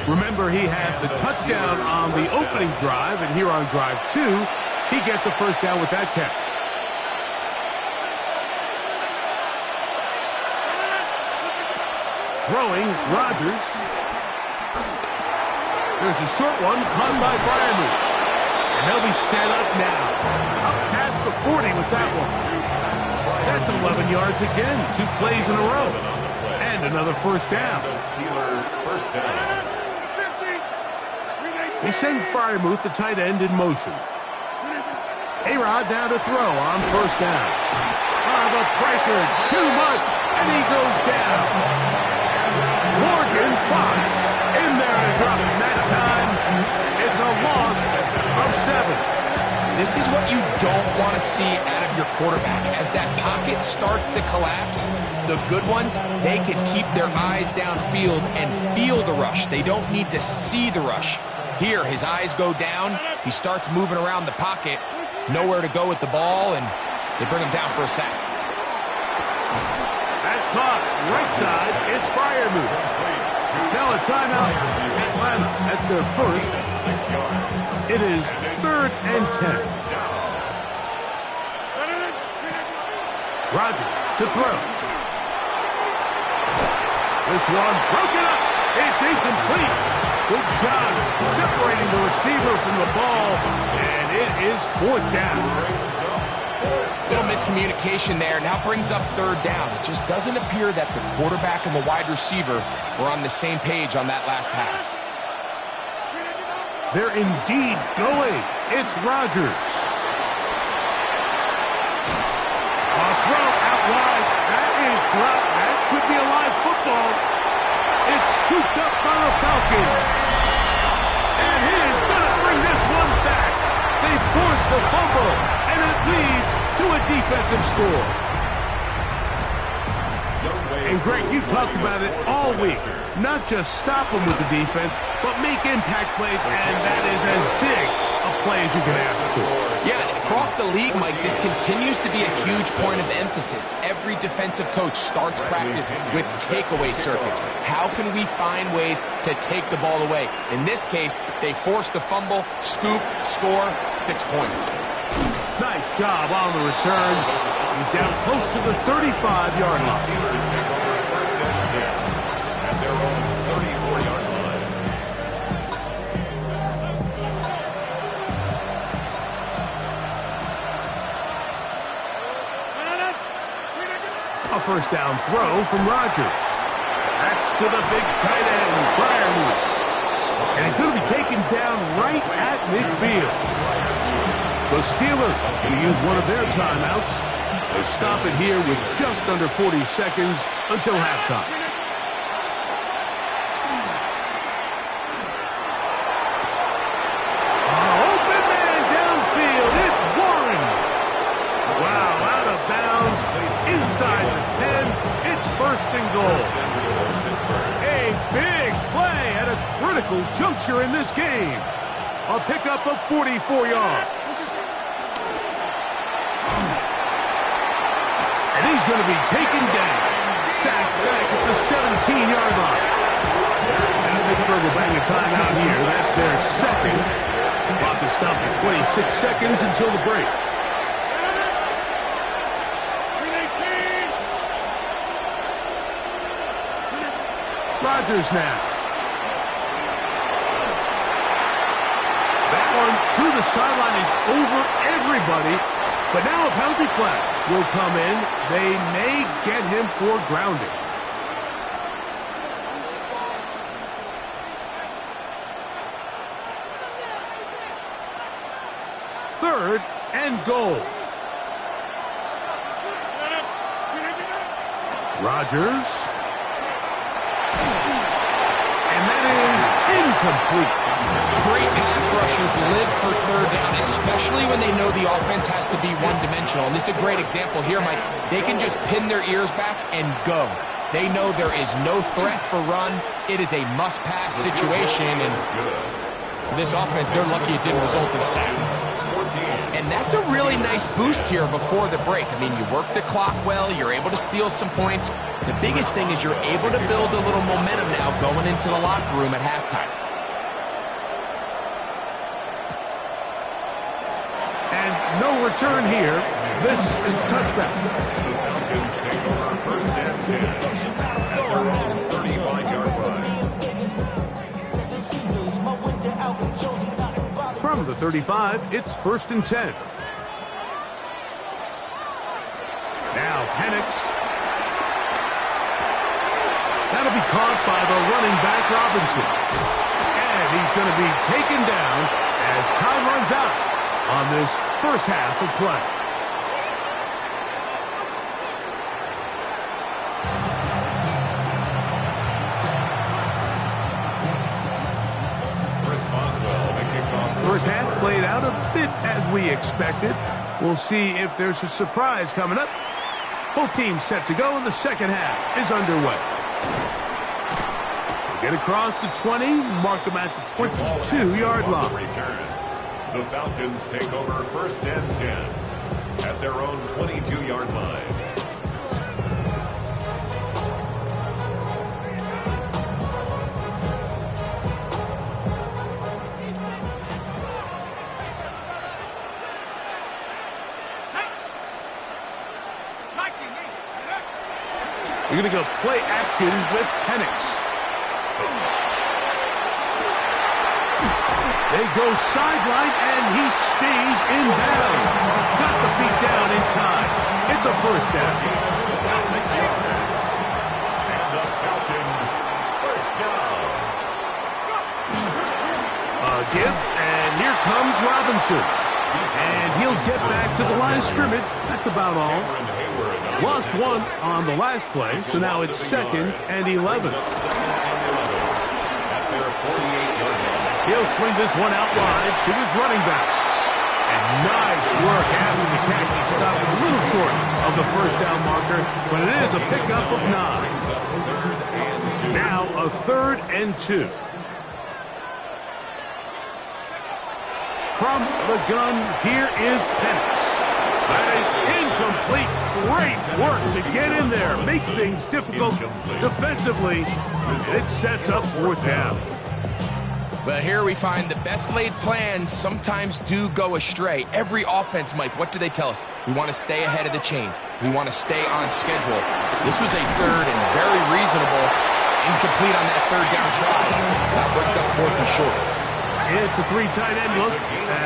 Remember, he had the touchdown on the opening drive, and here on drive 2, he gets a first down with that catch. Throwing, Rodgers. There's a short one caught by Freiermuth. And they'll be set up now. Up past the 40 with that one. That's 11 yards again. 2 plays in a row. And another first down. First down. They send Freiermuth, the tight end, in motion. A-Rod down to throw on first down. The pressure, too much, and he goes down. Morgan Fox in there to drop him that time. It's a loss of 7. This is what you don't want to see out of your quarterback. As that pocket starts to collapse, the good ones, they can keep their eyes downfield and feel the rush. They don't need to see the rush. Here, his eyes go down. He starts moving around the pocket. Nowhere to go with the ball, and they bring him down for a sack. That's caught. Right side, it's Freiermuth. Now a timeout. Atlanta, that's their first. 6 yards. It is 3rd and 10. Rodgers to throw. This one broken up. It's incomplete. Good job separating the receiver from the ball, and it is 4th down. Little miscommunication there. Now brings up 3rd down. It just doesn't appear that the quarterback and the wide receiver were on the same page on that last pass. They're indeed going. It's Rodgers. A throw out wide. That is dropped. That could be a live football. It's scooped up by the Falcons. And he is going to bring this one back. They force the fumble, and it leads to a defensive score. And Greg, you talked about it all week. Not just stop them with the defense, but make impact plays, and that is as big a play as you can ask for. Yeah, across the league, Mike, this continues to be a huge point of emphasis. Every defensive coach starts practice with takeaway circuits. How can we find ways to take the ball away? In this case, they force the fumble, scoop, score, 6 points. Nice job on the return. He's down close to the 35-yard line. At their own 34-yard line. A first down throw from Rodgers. That's to the big tight end, Freiermuth. And he's going to be taken down right at midfield. The Steelers going to use one of their timeouts. They stop it here with just under 40 seconds until halftime. Open man downfield. It's Warren. Wow, out of bounds. Inside the 10. It's 1st and goal. A big play at a critical juncture in this game. A pickup of 44 yards. And he's going to be taken down. Sacked back at the 17-yard line. And Pittsburgh will bang a timeout here. That's their second. Clock is stopped at 26 seconds until the break. Rodgers now. That one to the sideline is over everybody. But now a penalty flag will come in. They may get him for grounding. Third and goal. Rodgers. And that is incomplete. Great pass rushers live for third down, especially when they know the offense has to be one-dimensional. And this is a great example here, Mike. They can just pin their ears back and go. They know there is no threat for run. It is a must-pass situation. And for this offense, they're lucky it didn't result in a sack. And that's a really nice boost here before the break. I mean, you work the clock well. You're able to steal some points. The biggest thing is you're able to build a little momentum now going into the locker room at halftime. And no return here. This is a touchback. The Falcons take over first and 10 at their own 35-yard line. From the 35, it's first and 10. Now Penix. That'll be caught by the running back Robinson. And he's going to be taken down as time runs out on this first half of play. First half played out a bit as we expected. We'll see if there's a surprise coming up. Both teams set to go, and the second half is underway. They get across the 20, mark them at the 22-yard line. The Falcons take over first and 10 at their own 22-yard line. We're going to go play action with Penix. They go sideline, and he stays in bounds. Got the feet down in time. It's a first down. 6 yards. And the Falcons first down. A give, and here comes Robinson. And he'll get back to the line of scrimmage. That's about all. Lost one on the last play, so now it's second and 11. He'll swing this one out wide to his running back. And nice work after the catch. He stopped a little short of the first down marker, but it is a pickup of 9. Now a 3rd and 2. From the gun, here is Penix. That is incomplete. Great work to get in there, make things difficult defensively. It sets up 4th down. But here we find the best laid plans sometimes do go astray. Every offense, Mike, what do they tell us? We want to stay ahead of the chains. We want to stay on schedule. This was a 3rd and very reasonable, incomplete on that 3rd down try. That brings up 4th and short. It's a 3 tight end look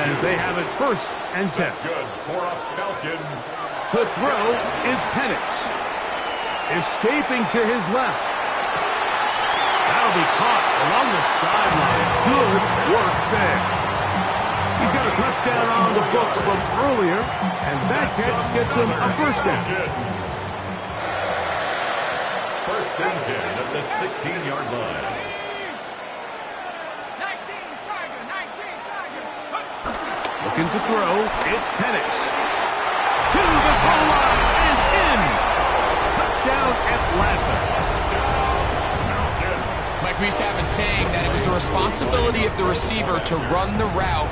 as they have it first and 10. That's good for a Falcons. To throw is Penix. Escaping to his left. That'll be caught along the sideline. Good work there. He's got a touchdown on the books from earlier, and that catch gets him a first down. First and 10 at the 16-yard line. Looking to throw, it's Penix. To the goal line and in. Touchdown, Atlanta. responsibility of the receiver to run the route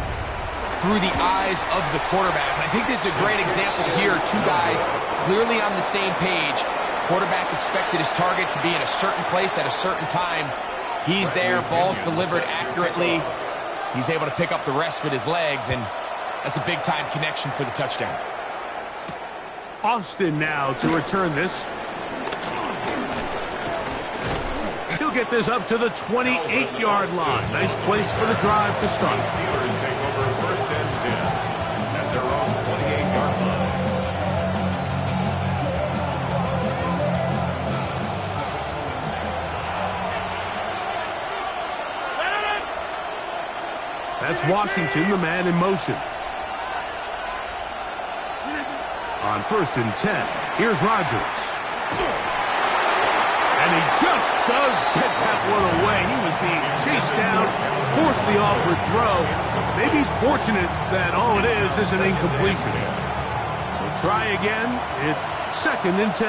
through the eyes of the quarterback. And I think this is a great example here. Two guys clearly on the same page. Quarterback expected his target to be in a certain place at a certain time. He's there, ball's delivered accurately. He's able to pick up the rest with his legs, and that's a big-time connection for the touchdown. Austin now to return this. He'll get this up to the 28-yard line. Nice place for the drive to start. Steelers take over first and 10 at their own 28-yard line. That's Washington, the man in motion. On first and 10, here's Rodgers. And he just does get that one away. He was being chased down, forced the awkward throw. Maybe he's fortunate that all it is an incompletion. We'll try again. It's second and 10.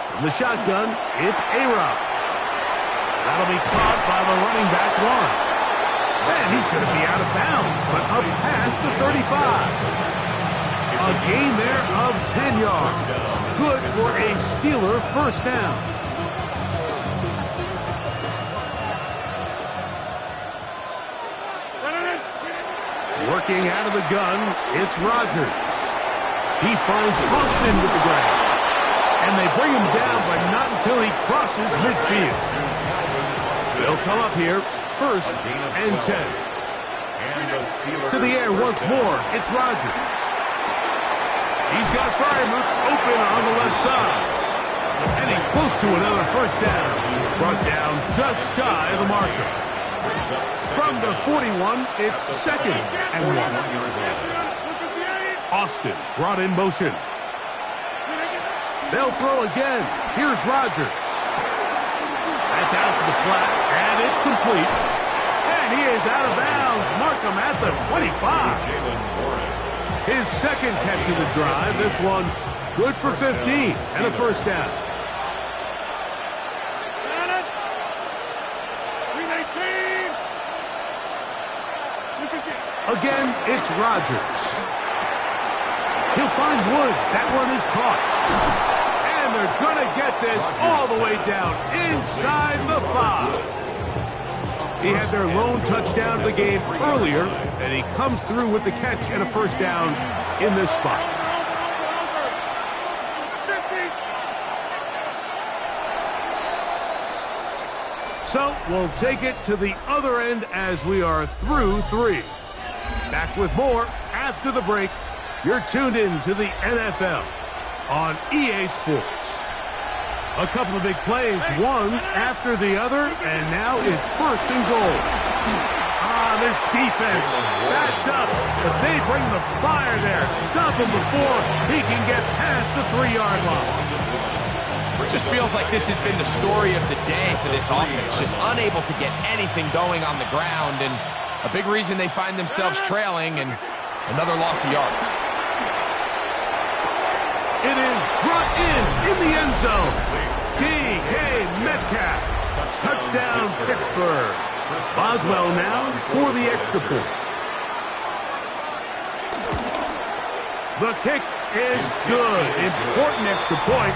From the shotgun, it's A-Rob. That'll be caught by the running back one. And he's going to be out of bounds, but up past the 35. A gain there of 10 yards. Good for a Steeler first down. Working out of the gun, it's Rodgers. He finds Austin with the grab. And they bring him down, but not until he crosses midfield. They'll come up here, first and 10. To the air once more, it's Rodgers. He's got Freiermuth open on the left side. And he's close to another first down. He's brought down just shy of the marker. From the 41, it's second and 1. Austin brought in motion. They'll throw again. Here's Rodgers. That's out to the flat, and it's complete. And he is out of bounds. Mark him at the 25. His second catch of the drive. This one good for 15 and a first down. Again, it's Rodgers. He'll find Woods. That one is caught. And they're going to get this all the way down inside the 5. He had their lone touchdown of the game earlier, and he comes through with the catch and a first down in this spot. So we'll take it to the other end as we are through 3. Back with more after the break. You're tuned in to the NFL on EA Sports. A couple of big plays, one after the other, and now it's first and goal. This defense backed up, but they bring the fire there. Stop him before he can get past the 3-yard line. It just feels like this has been the story of the day for this offense, just unable to get anything going on the ground, and a big reason they find themselves trailing and another loss of yards. It is brought in the end zone. D.K. Metcalf. Touchdown, Pittsburgh. Boswell now for the extra point. The kick is good. Important extra point.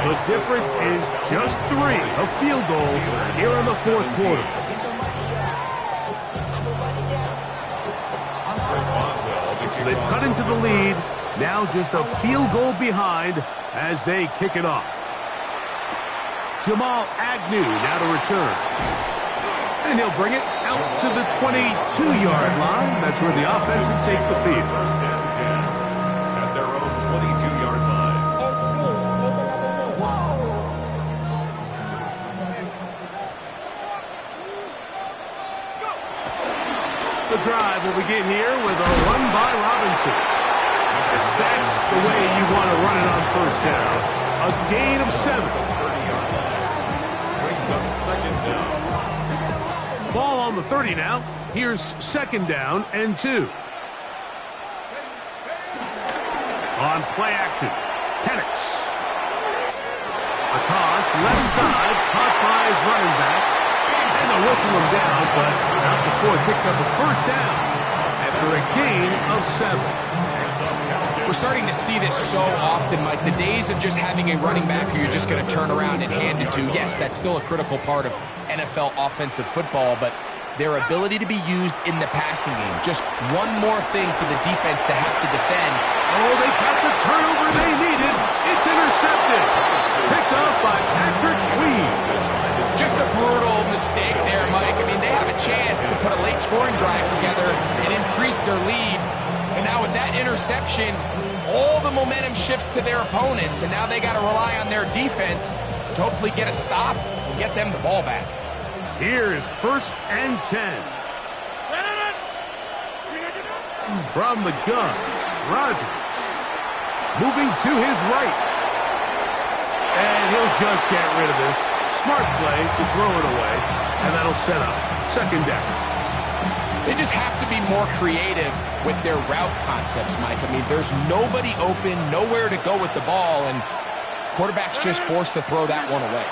The difference is just 3. A field goal here in the fourth quarter. So they've cut into the lead. Now just a field goal behind as they kick it off. Jamal Agnew now to return. And he'll bring it out to the 22-yard line. That's where the offense will take the field. First and 10 at their own 22-yard line. The drive will begin here with a run by Robinson. That's the way you want to run it on first down. A gain of 7. 30-yard line. Brings up second down. Ball on the 30 now. Here's second down and 2. On play action, Penix. A toss left side, caught by his running back. And they'll whistle him down, but not before he picks up a first down after a gain of 7. We're starting to see this so often, Mike. The days of just having a running back who you're just going to turn around and hand it to, yes, that's still a critical part of NFL offensive football, but their ability to be used in the passing game. Just one more thing for the defense to have to defend. Oh, they got the turnover they needed. It's intercepted. Picked off by Patrick Weed. Just a brutal mistake there, Mike. I mean, they have a chance to put a late scoring drive together and increase their lead. And now with that interception, all the momentum shifts to their opponents, and now they got to rely on their defense to hopefully get a stop and get them the ball back. Here's 1st and 10. From the gun, Rodgers. Moving to his right. And he'll just get rid of this. Smart play to throw it away, and that'll set up 2nd down. They just have to be more creative with their route concepts, Mike. I mean, there's nobody open, nowhere to go with the ball, and quarterback's just forced to throw that one away.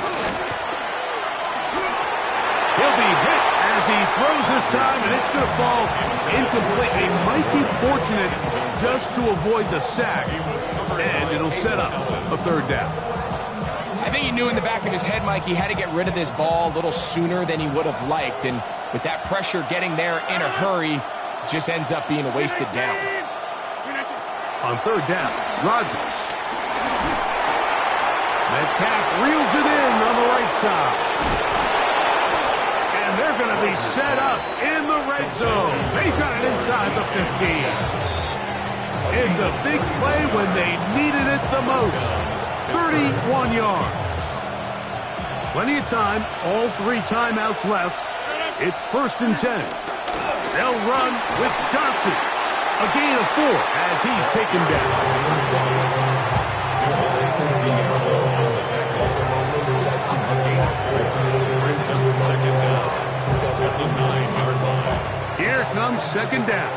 He'll be hit as he throws this time, and it's going to fall incomplete. He might be fortunate just to avoid the sack, and it'll set up a 3rd down. I think he knew in the back of his head, Mike, he had to get rid of this ball a little sooner than he would have liked, and with that pressure getting there in a hurry, it just ends up being a wasted down. On 3rd down, Rodgers. Metcalf reels it in on the right side. And they're going to be set up in the red zone. They've got it inside the 15. It's a big play when they needed it the most. 31 yards. Plenty of time. All 3 timeouts left. It's 1st and 10. They'll run with Johnson. A gain of 4 as he's taken down. Here comes 2nd down.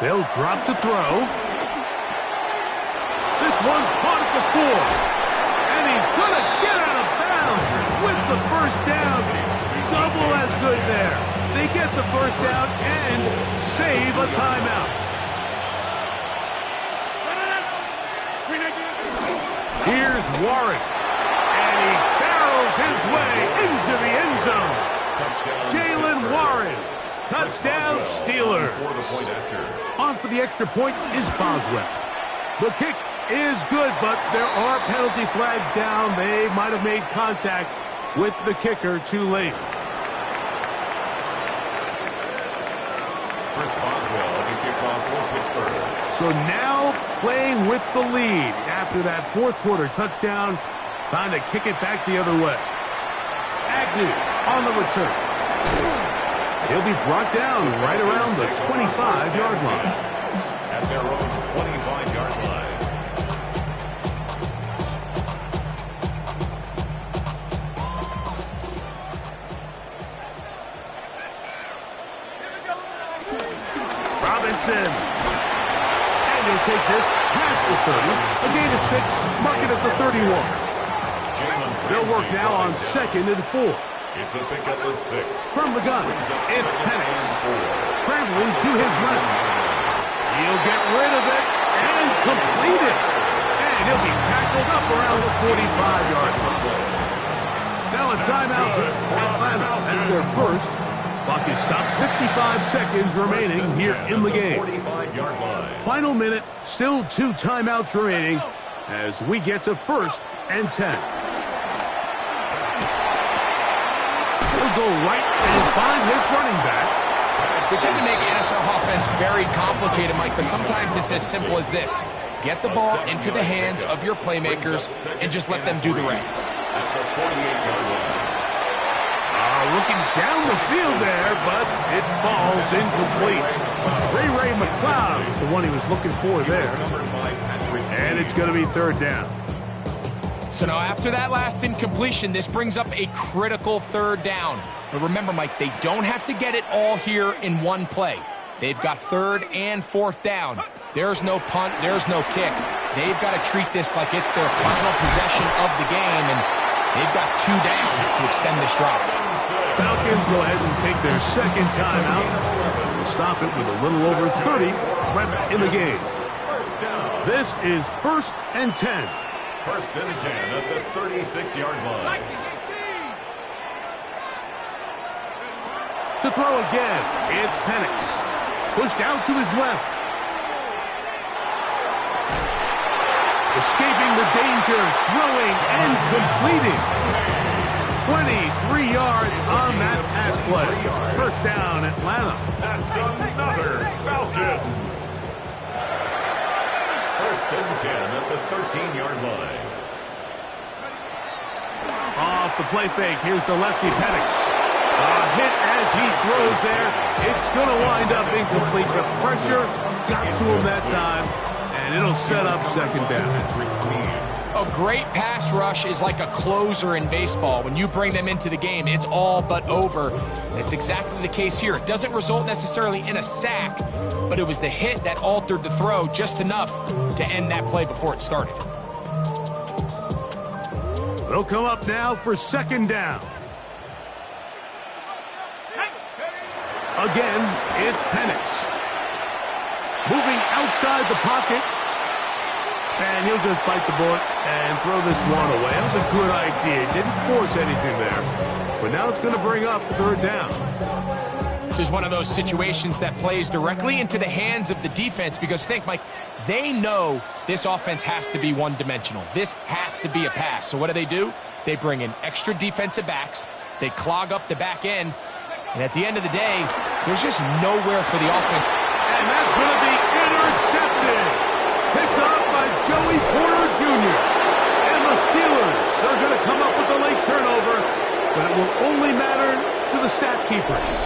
They'll drop to throw. This one caught at the 4. And he's going to get out of bounds with the 1st down. Double as good there. They get the 1st down and save a timeout. Here's Warren. And he barrels his way into the end zone. Jalen Warren. Touchdown, Steelers. On for the extra point is Boswell. The kick is good, but there are penalty flags down. They might have made contact with the kicker too late. Chris Boswell, the kickoff for Pittsburgh. So now playing with the lead after that 4th quarter touchdown. Time to kick it back the other way. Agnew on the return. He'll be brought down right around the 25-yard line. At their own 25-yard line. Robinson. And he'll take this past the 30. A gain of 6. Mark it at the 31. They'll work now on 2nd and 4. It's a pickup of 6. From the gun, it's Penix. Scrambling to his left. He'll get rid of it and complete it. And he'll be tackled up around the 45-yard line. Now a timeout for Atlanta. That's their 1st. Clock is stopped. 55 seconds remaining here in the game. Final minute, still 2 timeouts remaining as we get to 1st and 10. He'll go right and find his running back. They tend to make NFL offense very complicated, Mike, but sometimes it's as simple as this. Get the ball into the hands of your playmakers and just let them do the rest. Looking down the field there, but it falls incomplete. Ray McLeod is the one he was looking for there. And it's going to be 3rd down. So now after that last incompletion, this brings up a critical 3rd down. But remember, Mike, they don't have to get it all here in one play. They've got 3rd and 4th down. There's no punt, there's no kick. They've got to treat this like it's their final possession of the game. And They've got 2 downs to extend this drive. Falcons go ahead and take their second timeout. We'll stop it with a little over 30 left in the game. This is 1st and 10. 1st and 10 at the 36-yard line. To throw again, it's Penix. Pushed out to his left. Escaping the danger, throwing and completing. 23 yards on that pass play. 1st down, Atlanta. That's another Falcons. 1st and 10 at the 13-yard line. Off the play fake, here's the lefty Penix. A hit as he throws there. It's going to wind up incomplete. The pressure got to him that time, and it'll set up 2nd down. A great pass rush is like a closer in baseball. When you bring them into the game, it's all but over. It's exactly the case here. It doesn't result necessarily in a sack, but it was the hit that altered the throw just enough to end that play before it started. They'll come up now for 2nd down. Again, it's Penix. Moving outside the pocket. And he'll just bite the bullet and throw this one away. That was a good idea. Didn't force anything there. But now it's going to bring up 3rd down. This is one of those situations that plays directly into the hands of the defense because think, Mike, they know this offense has to be one-dimensional. This has to be a pass. So what do? They bring in extra defensive backs. They clog up the back end. And at the end of the day, there's just nowhere for the offense. And that's going to be intercepted. Picked up by Joey Porter Jr. And the Steelers are going to come up with a late turnover, but it will only matter to the stat keepers.